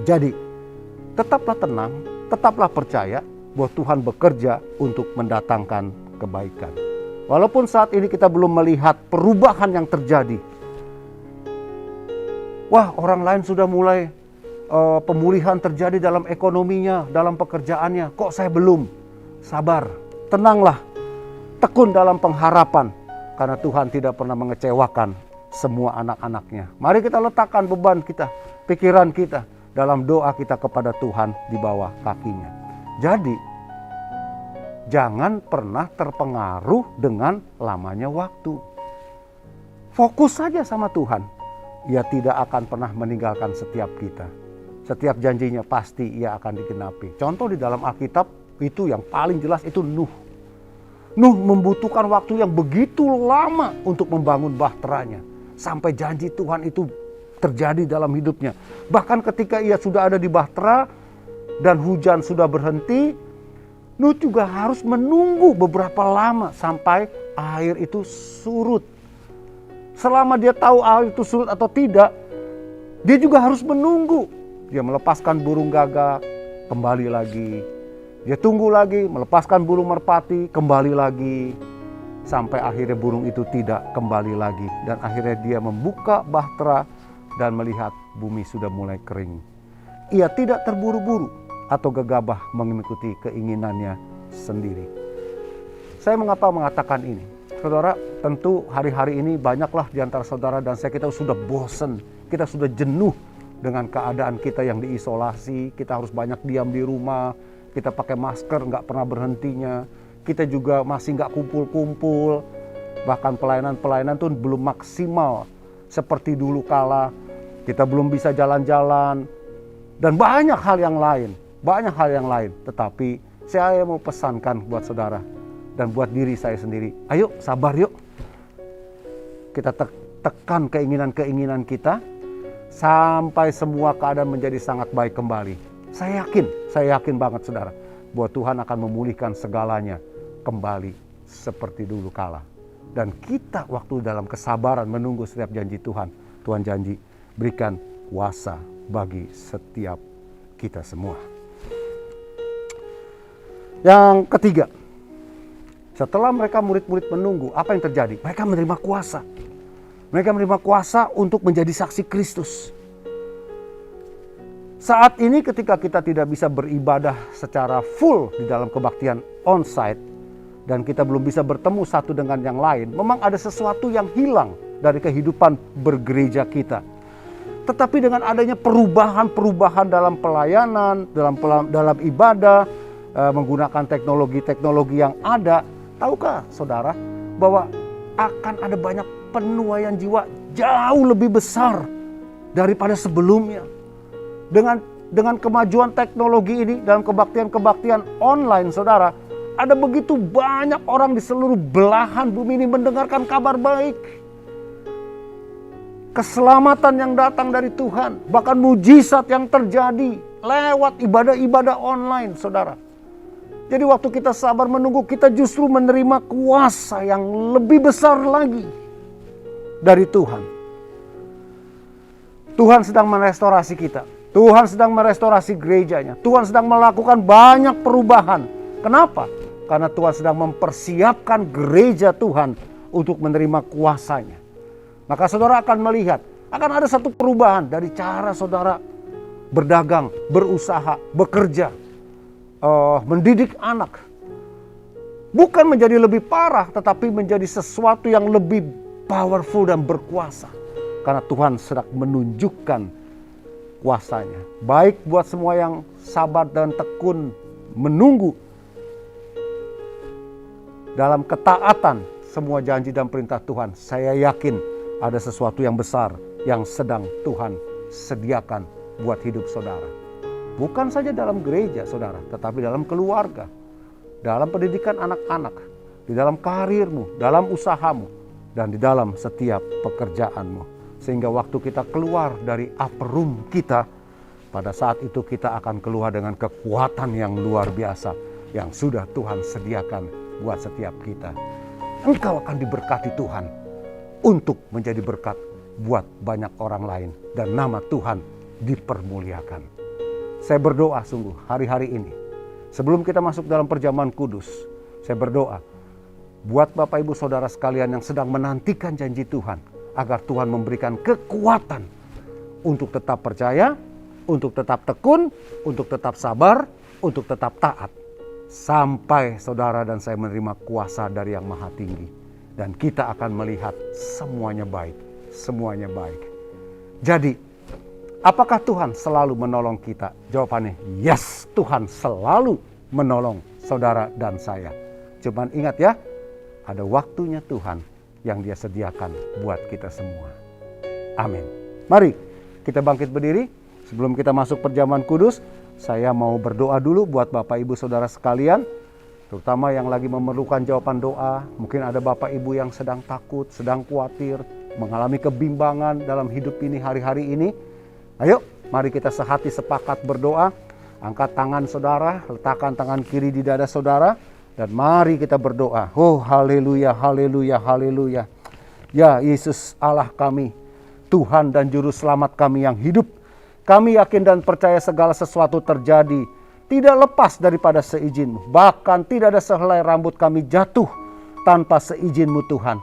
Jadi, tetaplah tenang, tetaplah percaya bahwa Tuhan bekerja untuk mendatangkan kebaikan. Walaupun saat ini kita belum melihat perubahan yang terjadi. Wah, orang lain sudah mulai pemulihan terjadi dalam ekonominya, dalam pekerjaannya. Kok saya belum? Sabar, tenanglah, tekun dalam pengharapan. Karena Tuhan tidak pernah mengecewakan semua anak-anaknya. Mari kita letakkan beban kita, pikiran kita dalam doa kita kepada Tuhan di bawah kakinya. Jadi, jangan pernah terpengaruh dengan lamanya waktu. Fokus saja sama Tuhan. Ia tidak akan pernah meninggalkan setiap kita. Setiap janjinya pasti ia akan digenapi. Contoh di dalam Alkitab itu yang paling jelas itu Nuh. Nuh membutuhkan waktu yang begitu lama untuk membangun bahteranya. Sampai janji Tuhan itu terjadi dalam hidupnya. Bahkan ketika ia sudah ada di bahtera dan hujan sudah berhenti, Nuh juga harus menunggu beberapa lama sampai air itu surut. Selama dia tahu air itu surut atau tidak, dia juga harus menunggu. Dia melepaskan burung gagak, kembali lagi. Dia tunggu lagi, melepaskan burung merpati, kembali lagi. Sampai akhirnya burung itu tidak kembali lagi. Dan akhirnya dia membuka bahtera dan melihat bumi sudah mulai kering. Ia tidak terburu-buru atau gegabah mengikuti keinginannya sendiri. Saya mengapa mengatakan ini? Saudara, tentu hari-hari ini banyaklah di antara saudara dan saya, kita sudah bosan, kita sudah jenuh dengan keadaan kita yang diisolasi. Kita harus banyak diam di rumah, kita pakai masker nggak pernah berhentinya. Kita juga masih nggak kumpul-kumpul, bahkan pelayanan-pelayanan tuh belum maksimal seperti dulu kala. Kita belum bisa jalan-jalan dan banyak hal yang lain. Banyak hal yang lain, tetapi saya mau pesankan buat saudara dan buat diri saya sendiri. Ayo sabar yuk. Kita tekan keinginan-keinginan kita sampai semua keadaan menjadi sangat baik kembali. Saya yakin banget saudara, bahwa Tuhan akan memulihkan segalanya kembali seperti dulu kala. Dan kita waktu dalam kesabaran menunggu setiap janji Tuhan, Tuhan janji berikan kuasa bagi setiap kita semua. Yang ketiga, setelah mereka murid-murid menunggu, apa yang terjadi? Mereka menerima kuasa. Mereka menerima kuasa untuk menjadi saksi Kristus. Saat ini ketika kita tidak bisa beribadah secara full di dalam kebaktian onsite, dan kita belum bisa bertemu satu dengan yang lain, memang ada sesuatu yang hilang dari kehidupan bergereja kita. Tetapi dengan adanya perubahan-perubahan dalam pelayanan, dalam ibadah, menggunakan teknologi-teknologi yang ada, tahukah saudara bahwa akan ada banyak penuaian jiwa jauh lebih besar daripada sebelumnya. Dengan kemajuan teknologi ini dalam kebaktian-kebaktian online, saudara, ada begitu banyak orang di seluruh belahan bumi ini mendengarkan kabar baik. Keselamatan yang datang dari Tuhan, bahkan mujizat yang terjadi lewat ibadah-ibadah online, saudara. Jadi waktu kita sabar menunggu, kita justru menerima kuasa yang lebih besar lagi dari Tuhan. Tuhan sedang merestorasi kita. Tuhan sedang merestorasi gerejanya. Tuhan sedang melakukan banyak perubahan. Kenapa? Karena Tuhan sedang mempersiapkan gereja Tuhan untuk menerima kuasanya. Maka saudara akan melihat, akan ada satu perubahan dari cara saudara berdagang, berusaha, bekerja, mendidik anak. Bukan menjadi lebih parah, tetapi menjadi sesuatu yang lebih powerful dan berkuasa. Karena Tuhan sedang menunjukkan kuasanya. Baik buat semua yang sabar dan tekun menunggu dalam ketaatan semua janji dan perintah Tuhan. Saya yakin ada sesuatu yang besar yang sedang Tuhan sediakan buat hidup saudara. Bukan saja dalam gereja saudara, tetapi dalam keluarga, dalam pendidikan anak-anak, di dalam karirmu, dalam usahamu, dan di dalam setiap pekerjaanmu. Sehingga waktu kita keluar dari upper room kita, pada saat itu kita akan keluar dengan kekuatan yang luar biasa yang sudah Tuhan sediakan buat setiap kita. Engkau akan diberkati Tuhan untuk menjadi berkat buat banyak orang lain, dan nama Tuhan dipermuliakan. Saya berdoa sungguh hari-hari ini, sebelum kita masuk dalam perjamuan kudus, saya berdoa buat Bapak Ibu Saudara sekalian yang sedang menantikan janji Tuhan, agar Tuhan memberikan kekuatan untuk tetap percaya, untuk tetap tekun, untuk tetap sabar, untuk tetap taat. Sampai saudara dan saya menerima kuasa dari Yang Maha Tinggi. Dan kita akan melihat semuanya baik, semuanya baik. Jadi, apakah Tuhan selalu menolong kita? Jawabannya, yes, Tuhan selalu menolong saudara dan saya. Cuman ingat ya, ada waktunya Tuhan yang Dia sediakan buat kita semua. Amin. Mari kita bangkit berdiri. Sebelum kita masuk perjamuan kudus, saya mau berdoa dulu buat Bapak Ibu Saudara sekalian, terutama yang lagi memerlukan jawaban doa. Mungkin ada Bapak Ibu yang sedang takut, sedang khawatir, mengalami kebimbangan dalam hidup ini hari-hari ini. Ayo, mari kita sehati sepakat berdoa. Angkat tangan saudara, letakkan tangan kiri di dada saudara, dan mari kita berdoa. Oh, haleluya, haleluya, haleluya. Ya Yesus Allah kami, Tuhan dan Juru Selamat kami yang hidup. Kami yakin dan percaya segala sesuatu terjadi tidak lepas daripada seizin-Mu. Bahkan tidak ada sehelai rambut kami jatuh tanpa seizin-Mu Tuhan.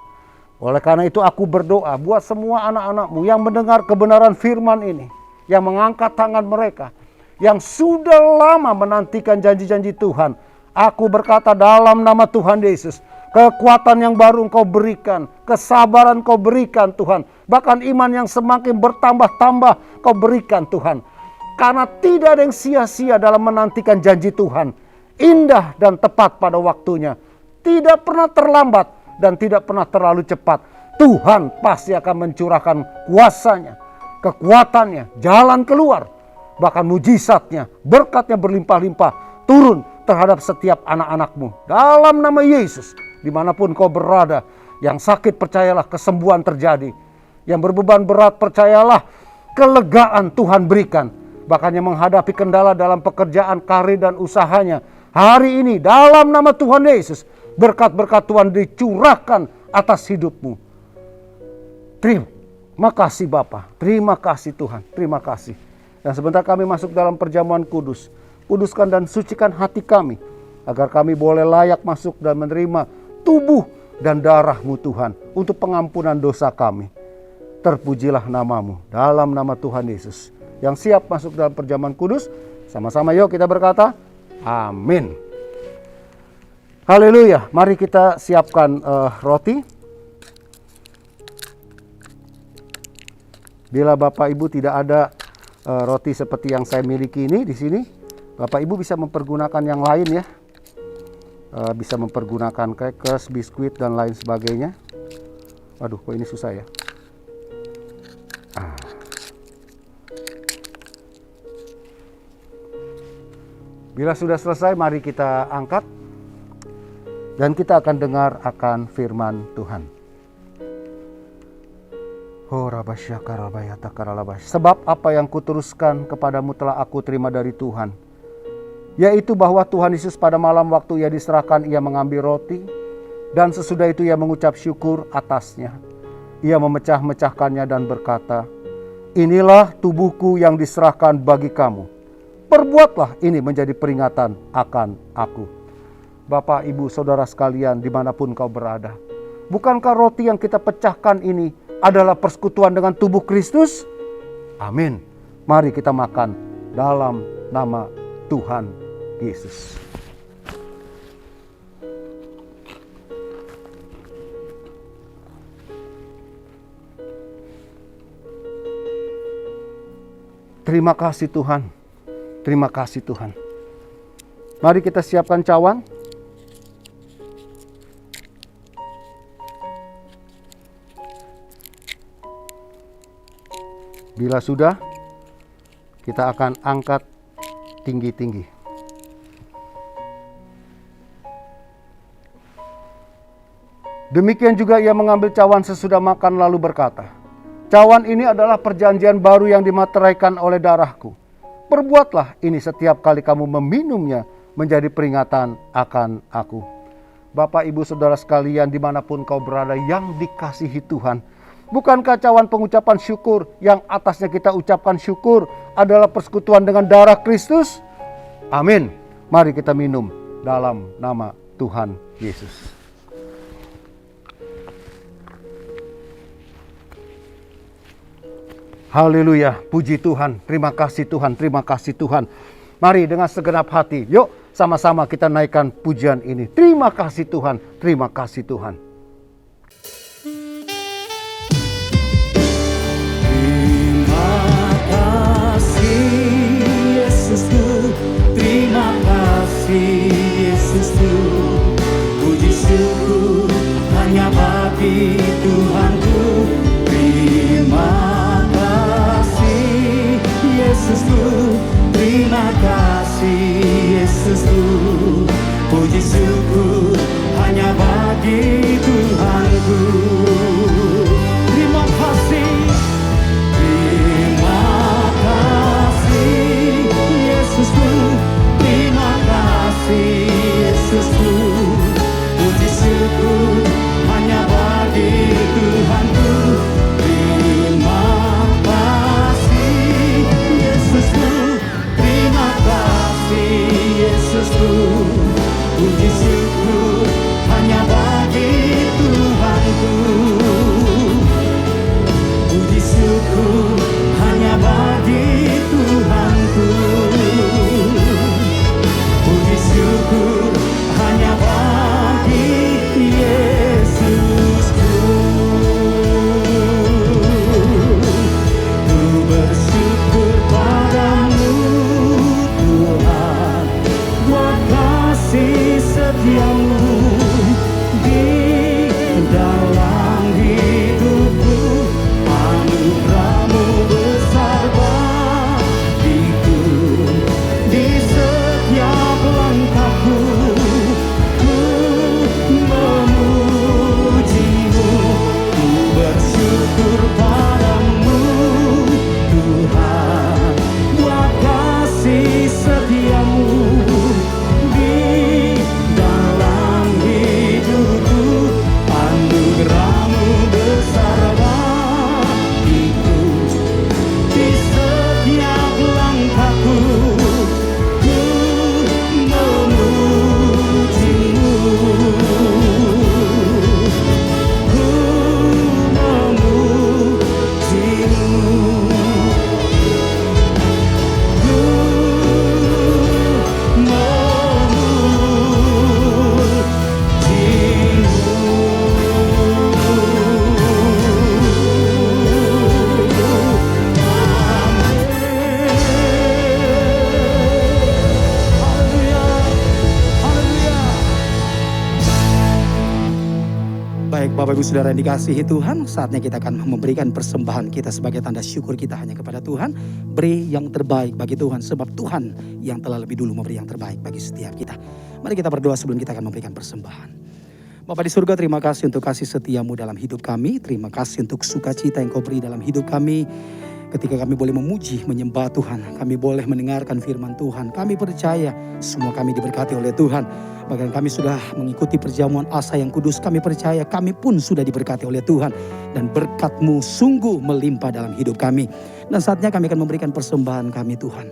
Oleh karena itu aku berdoa buat semua anak-anak-Mu yang mendengar kebenaran firman ini, yang mengangkat tangan mereka, yang sudah lama menantikan janji-janji Tuhan. Aku berkata dalam nama Tuhan Yesus, kekuatan yang baru Engkau berikan, kesabaran Engkau berikan Tuhan. Bahkan iman yang semakin bertambah-tambah Kau berikan Tuhan. Karena tidak ada yang sia-sia dalam menantikan janji Tuhan. Indah dan tepat pada waktunya. Tidak pernah terlambat dan tidak pernah terlalu cepat. Tuhan pasti akan mencurahkan kuasanya, kekuatannya, jalan keluar. Bahkan mujizatnya, berkatnya berlimpah-limpah turun terhadap setiap anak-anak-Mu. Dalam nama Yesus, dimanapun kau berada, yang sakit percayalah kesembuhan terjadi. Yang berbeban berat percayalah kelegaan Tuhan berikan. Bahkan yang menghadapi kendala dalam pekerjaan, karir dan usahanya, hari ini dalam nama Tuhan Yesus, berkat-berkat Tuhan dicurahkan atas hidupmu. Terima kasih Bapa, terima kasih Tuhan, terima kasih. Dan sebentar kami masuk dalam perjamuan kudus. Kuduskan dan sucikan hati kami, agar kami boleh layak masuk dan menerima tubuh dan darah-Mu Tuhan, untuk pengampunan dosa kami. Terpujilah nama-Mu, dalam nama Tuhan Yesus. Yang siap masuk dalam perjamuan kudus, sama-sama yuk kita berkata, amin. Haleluya, mari kita siapkan roti. Bila Bapak Ibu tidak ada roti seperti yang saya miliki ini di sini, Bapak Ibu bisa mempergunakan yang lain ya. Bisa mempergunakan crackers, biskuit dan lain sebagainya. Waduh, kok ini susah ya. Bila sudah selesai, mari kita angkat dan kita akan dengar akan firman Tuhan. Sebab apa yang kuteruskan kepadamu telah aku terima dari Tuhan, yaitu bahwa Tuhan Yesus pada malam waktu ia diserahkan, ia mengambil roti, dan sesudah itu ia mengucap syukur atasnya. Ia memecah-mecahkannya dan berkata, "Inilah tubuhku yang diserahkan bagi kamu. Perbuatlah ini menjadi peringatan akan aku." Bapak, Ibu, Saudara sekalian dimanapun kau berada, bukankah roti yang kita pecahkan ini adalah persekutuan dengan tubuh Kristus? Amin. Mari kita makan dalam nama Tuhan Yesus. Terima kasih Tuhan. Terima kasih Tuhan. Mari kita siapkan cawan. Bila sudah, kita akan angkat tinggi-tinggi. Demikian juga ia mengambil cawan sesudah makan lalu berkata, "Cawan ini adalah perjanjian baru yang dimateraikan oleh darahku. Perbuatlah ini setiap kali kamu meminumnya menjadi peringatan akan aku." Bapak, Ibu, Saudara sekalian dimanapun kau berada yang dikasihi Tuhan, bukankah cawan pengucapan syukur yang atasnya kita ucapkan syukur adalah persekutuan dengan darah Kristus? Amin. Mari kita minum dalam nama Tuhan Yesus. Haleluya, puji Tuhan, terima kasih Tuhan, terima kasih Tuhan. Mari dengan segenap hati, yuk sama-sama kita naikkan pujian ini. Terima kasih Tuhan, terima kasih Tuhan. Terima kasih Yesusku, puji syukur hanya bagi Tuhanku. Terima kasih Yesusku, terima kasih Yesusku, puji syukur hanya bagi Tuhanku. Terima kasih. Terima kasih Yesusku, puji syukur hanya bagi Tuhanku. Terima kasih Yesusku, terima kasih Yesusku, puji syukur hanya bagi Tuhanku. Puji syukur hanya bagi Tuhanku. Puji syukur hanya bagi Yesusku. Ku bersyukur padamu Tuhan, buat kasih setiamu di dalam hidupku. Anugerahmu besar bagiku, di setiap langkahku ku memujimu. Ku bersyukur padamu Tuhan, buat kasih setiamu di dalam hidupku. Anugerahmu besar bagiku, di setiap langkahku ku memujimu. Ku memujimu. Baik Bapak Ibu Saudara yang dikasihi Tuhan, saatnya kita akan memberikan persembahan kita sebagai tanda syukur kita hanya kepada Tuhan. Beri yang terbaik bagi Tuhan, sebab Tuhan yang telah lebih dulu memberi yang terbaik bagi setiap kita. Mari kita berdoa sebelum kita akan memberikan persembahan. Bapa di surga, terima kasih untuk kasih setiamu dalam hidup kami. Terima kasih untuk sukacita yang kau beri dalam hidup kami. Ketika kami boleh memuji, menyembah Tuhan, kami boleh mendengarkan firman Tuhan. Kami percaya semua kami diberkati oleh Tuhan. Bahkan kami sudah mengikuti perjamuan asa yang kudus. Kami percaya kami pun sudah diberkati oleh Tuhan. Dan berkat-Mu sungguh melimpah dalam hidup kami. Dan saatnya kami akan memberikan persembahan kami Tuhan.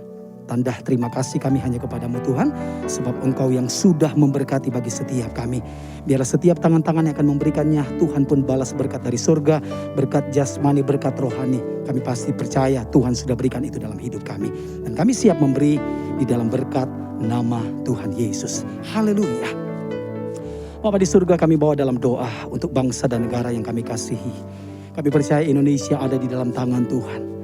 Tanda terima kasih kami hanya kepada-Mu Tuhan, sebab Engkau yang sudah memberkati bagi setiap kami. Biarlah setiap tangan-tangan yang akan memberikannya, Tuhan pun balas berkat dari surga, berkat jasmani, berkat rohani. Kami pasti percaya Tuhan sudah berikan itu dalam hidup kami. Dan kami siap memberi di dalam berkat nama Tuhan Yesus. Haleluya. Bapa di surga, kami bawa dalam doa untuk bangsa dan negara yang kami kasihi. Kami percaya Indonesia ada di dalam tangan Tuhan.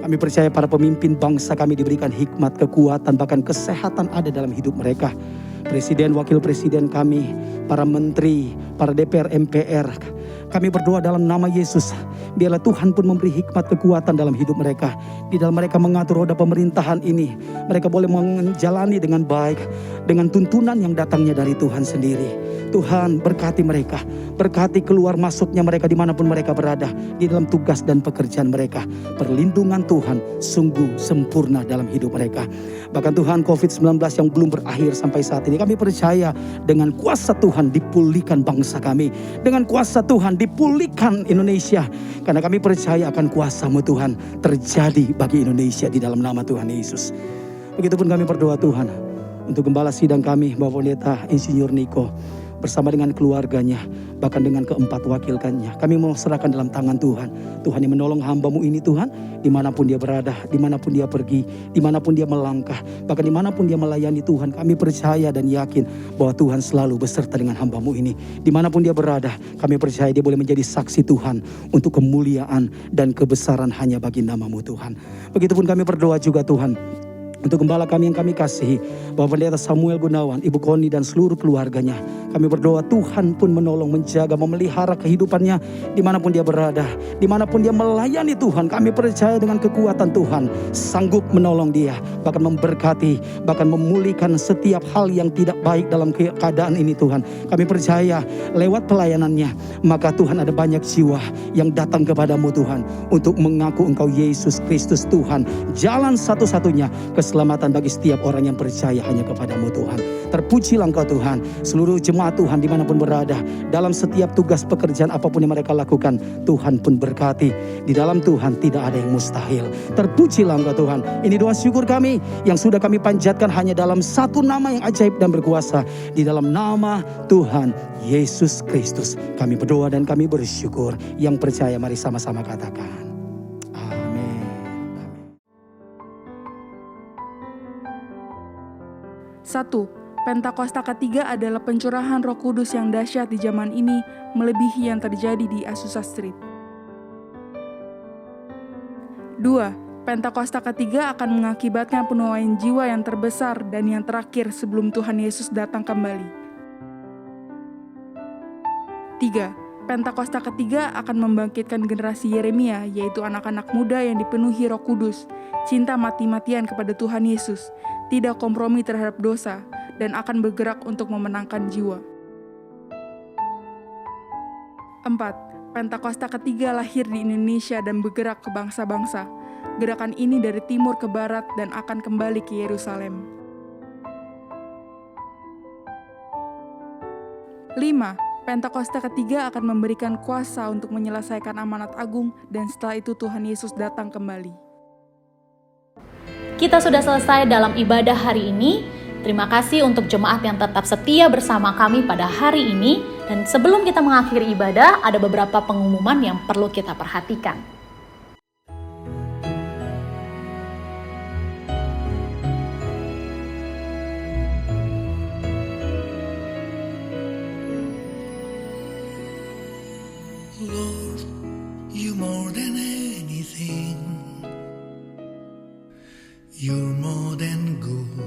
Kami percaya para pemimpin bangsa kami diberikan hikmat, kekuatan, bahkan kesehatan ada dalam hidup mereka. Presiden, wakil presiden kami, para menteri, para DPR, MPR. Kami berdoa dalam nama Yesus. Biarlah Tuhan pun memberi hikmat, kekuatan dalam hidup mereka. Di dalam mereka mengatur roda pemerintahan ini. Mereka boleh menjalani dengan baik. Dengan tuntunan yang datangnya dari Tuhan sendiri. Tuhan berkati mereka. Berkati keluar masuknya mereka dimanapun mereka berada. Di dalam tugas dan pekerjaan mereka. Perlindungan Tuhan sungguh sempurna dalam hidup mereka. Bahkan Tuhan, COVID-19 yang belum berakhir sampai saat ini. Kami percaya dengan kuasa Tuhan dipulihkan bangsa kami. Dengan kuasa Tuhan dipulihkan Indonesia. Karena kami percaya akan kuasa-Mu Tuhan terjadi bagi Indonesia di dalam nama Tuhan Yesus. Begitupun kami berdoa Tuhan untuk gembala sidang kami, Bapak Pendeta Insinyur Niko, bersama dengan keluarganya, bahkan dengan keempat wakilkannya. Kami mau serahkan dalam tangan Tuhan. Tuhan yang menolong hamba-Mu ini Tuhan, dimanapun dia berada, dimanapun dia pergi, dimanapun dia melangkah, bahkan dimanapun dia melayani Tuhan. Kami percaya dan yakin bahwa Tuhan selalu beserta dengan hamba-Mu ini. Dimanapun dia berada, kami percaya dia boleh menjadi saksi Tuhan untuk kemuliaan dan kebesaran hanya bagi nama-Mu Tuhan. Begitupun kami berdoa juga Tuhan untuk gembala kami yang kami kasihi, Bapak Pendeta Samuel Gunawan, Ibu Koni dan seluruh keluarganya. Kami berdoa Tuhan pun menolong, menjaga, memelihara kehidupannya dimanapun dia berada, dimanapun dia melayani Tuhan. Kami percaya dengan kekuatan Tuhan sanggup menolong dia, bahkan memberkati, bahkan memulihkan setiap hal yang tidak baik dalam keadaan ini Tuhan. Kami percaya lewat pelayanannya, maka Tuhan ada banyak jiwa yang datang kepadamu Tuhan untuk mengaku Engkau Yesus Kristus Tuhan, jalan satu-satunya keselamatan bagi setiap orang yang percaya hanya kepadamu Tuhan. Terpujilah Engkau Tuhan, seluruh jemaat Tuhan dimanapun berada, dalam setiap tugas pekerjaan apapun yang mereka lakukan, Tuhan pun berkati. Di dalam Tuhan tidak ada yang mustahil. Terpujilah Engkau Tuhan. Ini doa syukur kami yang sudah kami panjatkan hanya dalam satu nama yang ajaib dan berkuasa, di dalam nama Tuhan Yesus Kristus. Kami berdoa dan kami bersyukur. Yang percaya mari sama-sama katakan. 1. Pentakosta ketiga adalah pencurahan Roh Kudus yang dahsyat di zaman ini, melebihi yang terjadi di Azusa Street. 2. Pentakosta ketiga akan mengakibatkan penuaian jiwa yang terbesar dan yang terakhir sebelum Tuhan Yesus datang kembali. 3. Pentakosta ketiga akan membangkitkan generasi Yeremia, yaitu anak-anak muda yang dipenuhi Roh Kudus, cinta mati-matian kepada Tuhan Yesus, tidak kompromi terhadap dosa, dan akan bergerak untuk memenangkan jiwa. 4. Pentakosta ketiga lahir di Indonesia dan bergerak ke bangsa-bangsa. Gerakan ini dari timur ke barat dan akan kembali ke Yerusalem. 5. Pentakosta ketiga akan memberikan kuasa untuk menyelesaikan amanat agung dan setelah itu Tuhan Yesus datang kembali. Kita sudah selesai dalam ibadah hari ini. Terima kasih untuk jemaat yang tetap setia bersama kami pada hari ini. Dan sebelum kita mengakhiri ibadah, ada beberapa pengumuman yang perlu kita perhatikan. Lord, you more than anything. You're more than good,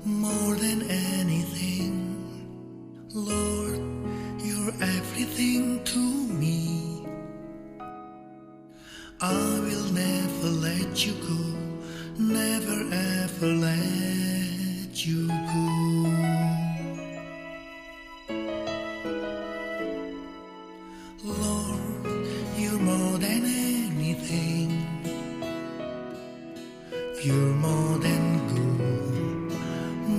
more than anything. Lord, you're everything to me. I will never let you go, never ever let you go. Lord, you're more than anything. You're more than good,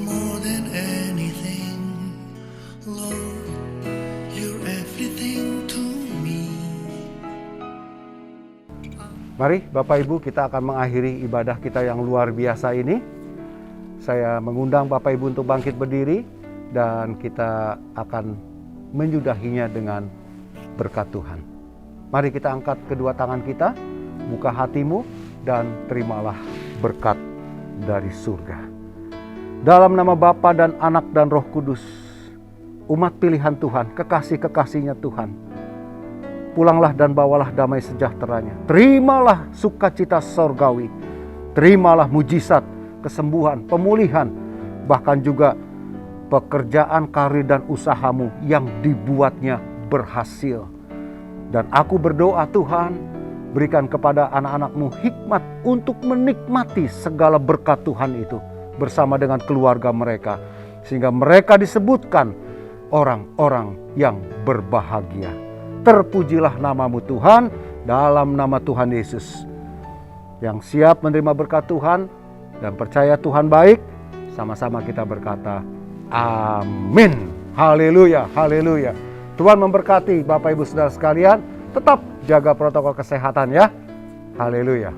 more than anything. Lord, you're everything to me. Mari Bapak Ibu, kita akan mengakhiri ibadah kita yang luar biasa ini. Saya mengundang Bapak Ibu untuk bangkit berdiri dan kita akan menyudahinya dengan berkat Tuhan. Mari kita angkat kedua tangan kita, buka hatimu dan terimalah berkat dari surga. Dalam nama Bapa dan Anak dan Roh Kudus, umat pilihan Tuhan, kekasih-kekasihnya Tuhan, pulanglah dan bawalah damai sejahteranya. Terimalah sukacita sorgawi. Terimalah mujizat, kesembuhan, pemulihan, bahkan juga pekerjaan, karir dan usahamu yang dibuatnya berhasil. Dan aku berdoa Tuhan, berikan kepada anak-anak-Mu hikmat untuk menikmati segala berkat Tuhan itu bersama dengan keluarga mereka. Sehingga mereka disebutkan orang-orang yang berbahagia. Terpujilah namamu Tuhan, dalam nama Tuhan Yesus. Yang siap menerima berkat Tuhan dan percaya Tuhan baik, sama-sama kita berkata, amin. Haleluya, haleluya. Tuhan memberkati Bapak Ibu Saudara sekalian, tetap jaga protokol kesehatan ya. Haleluya.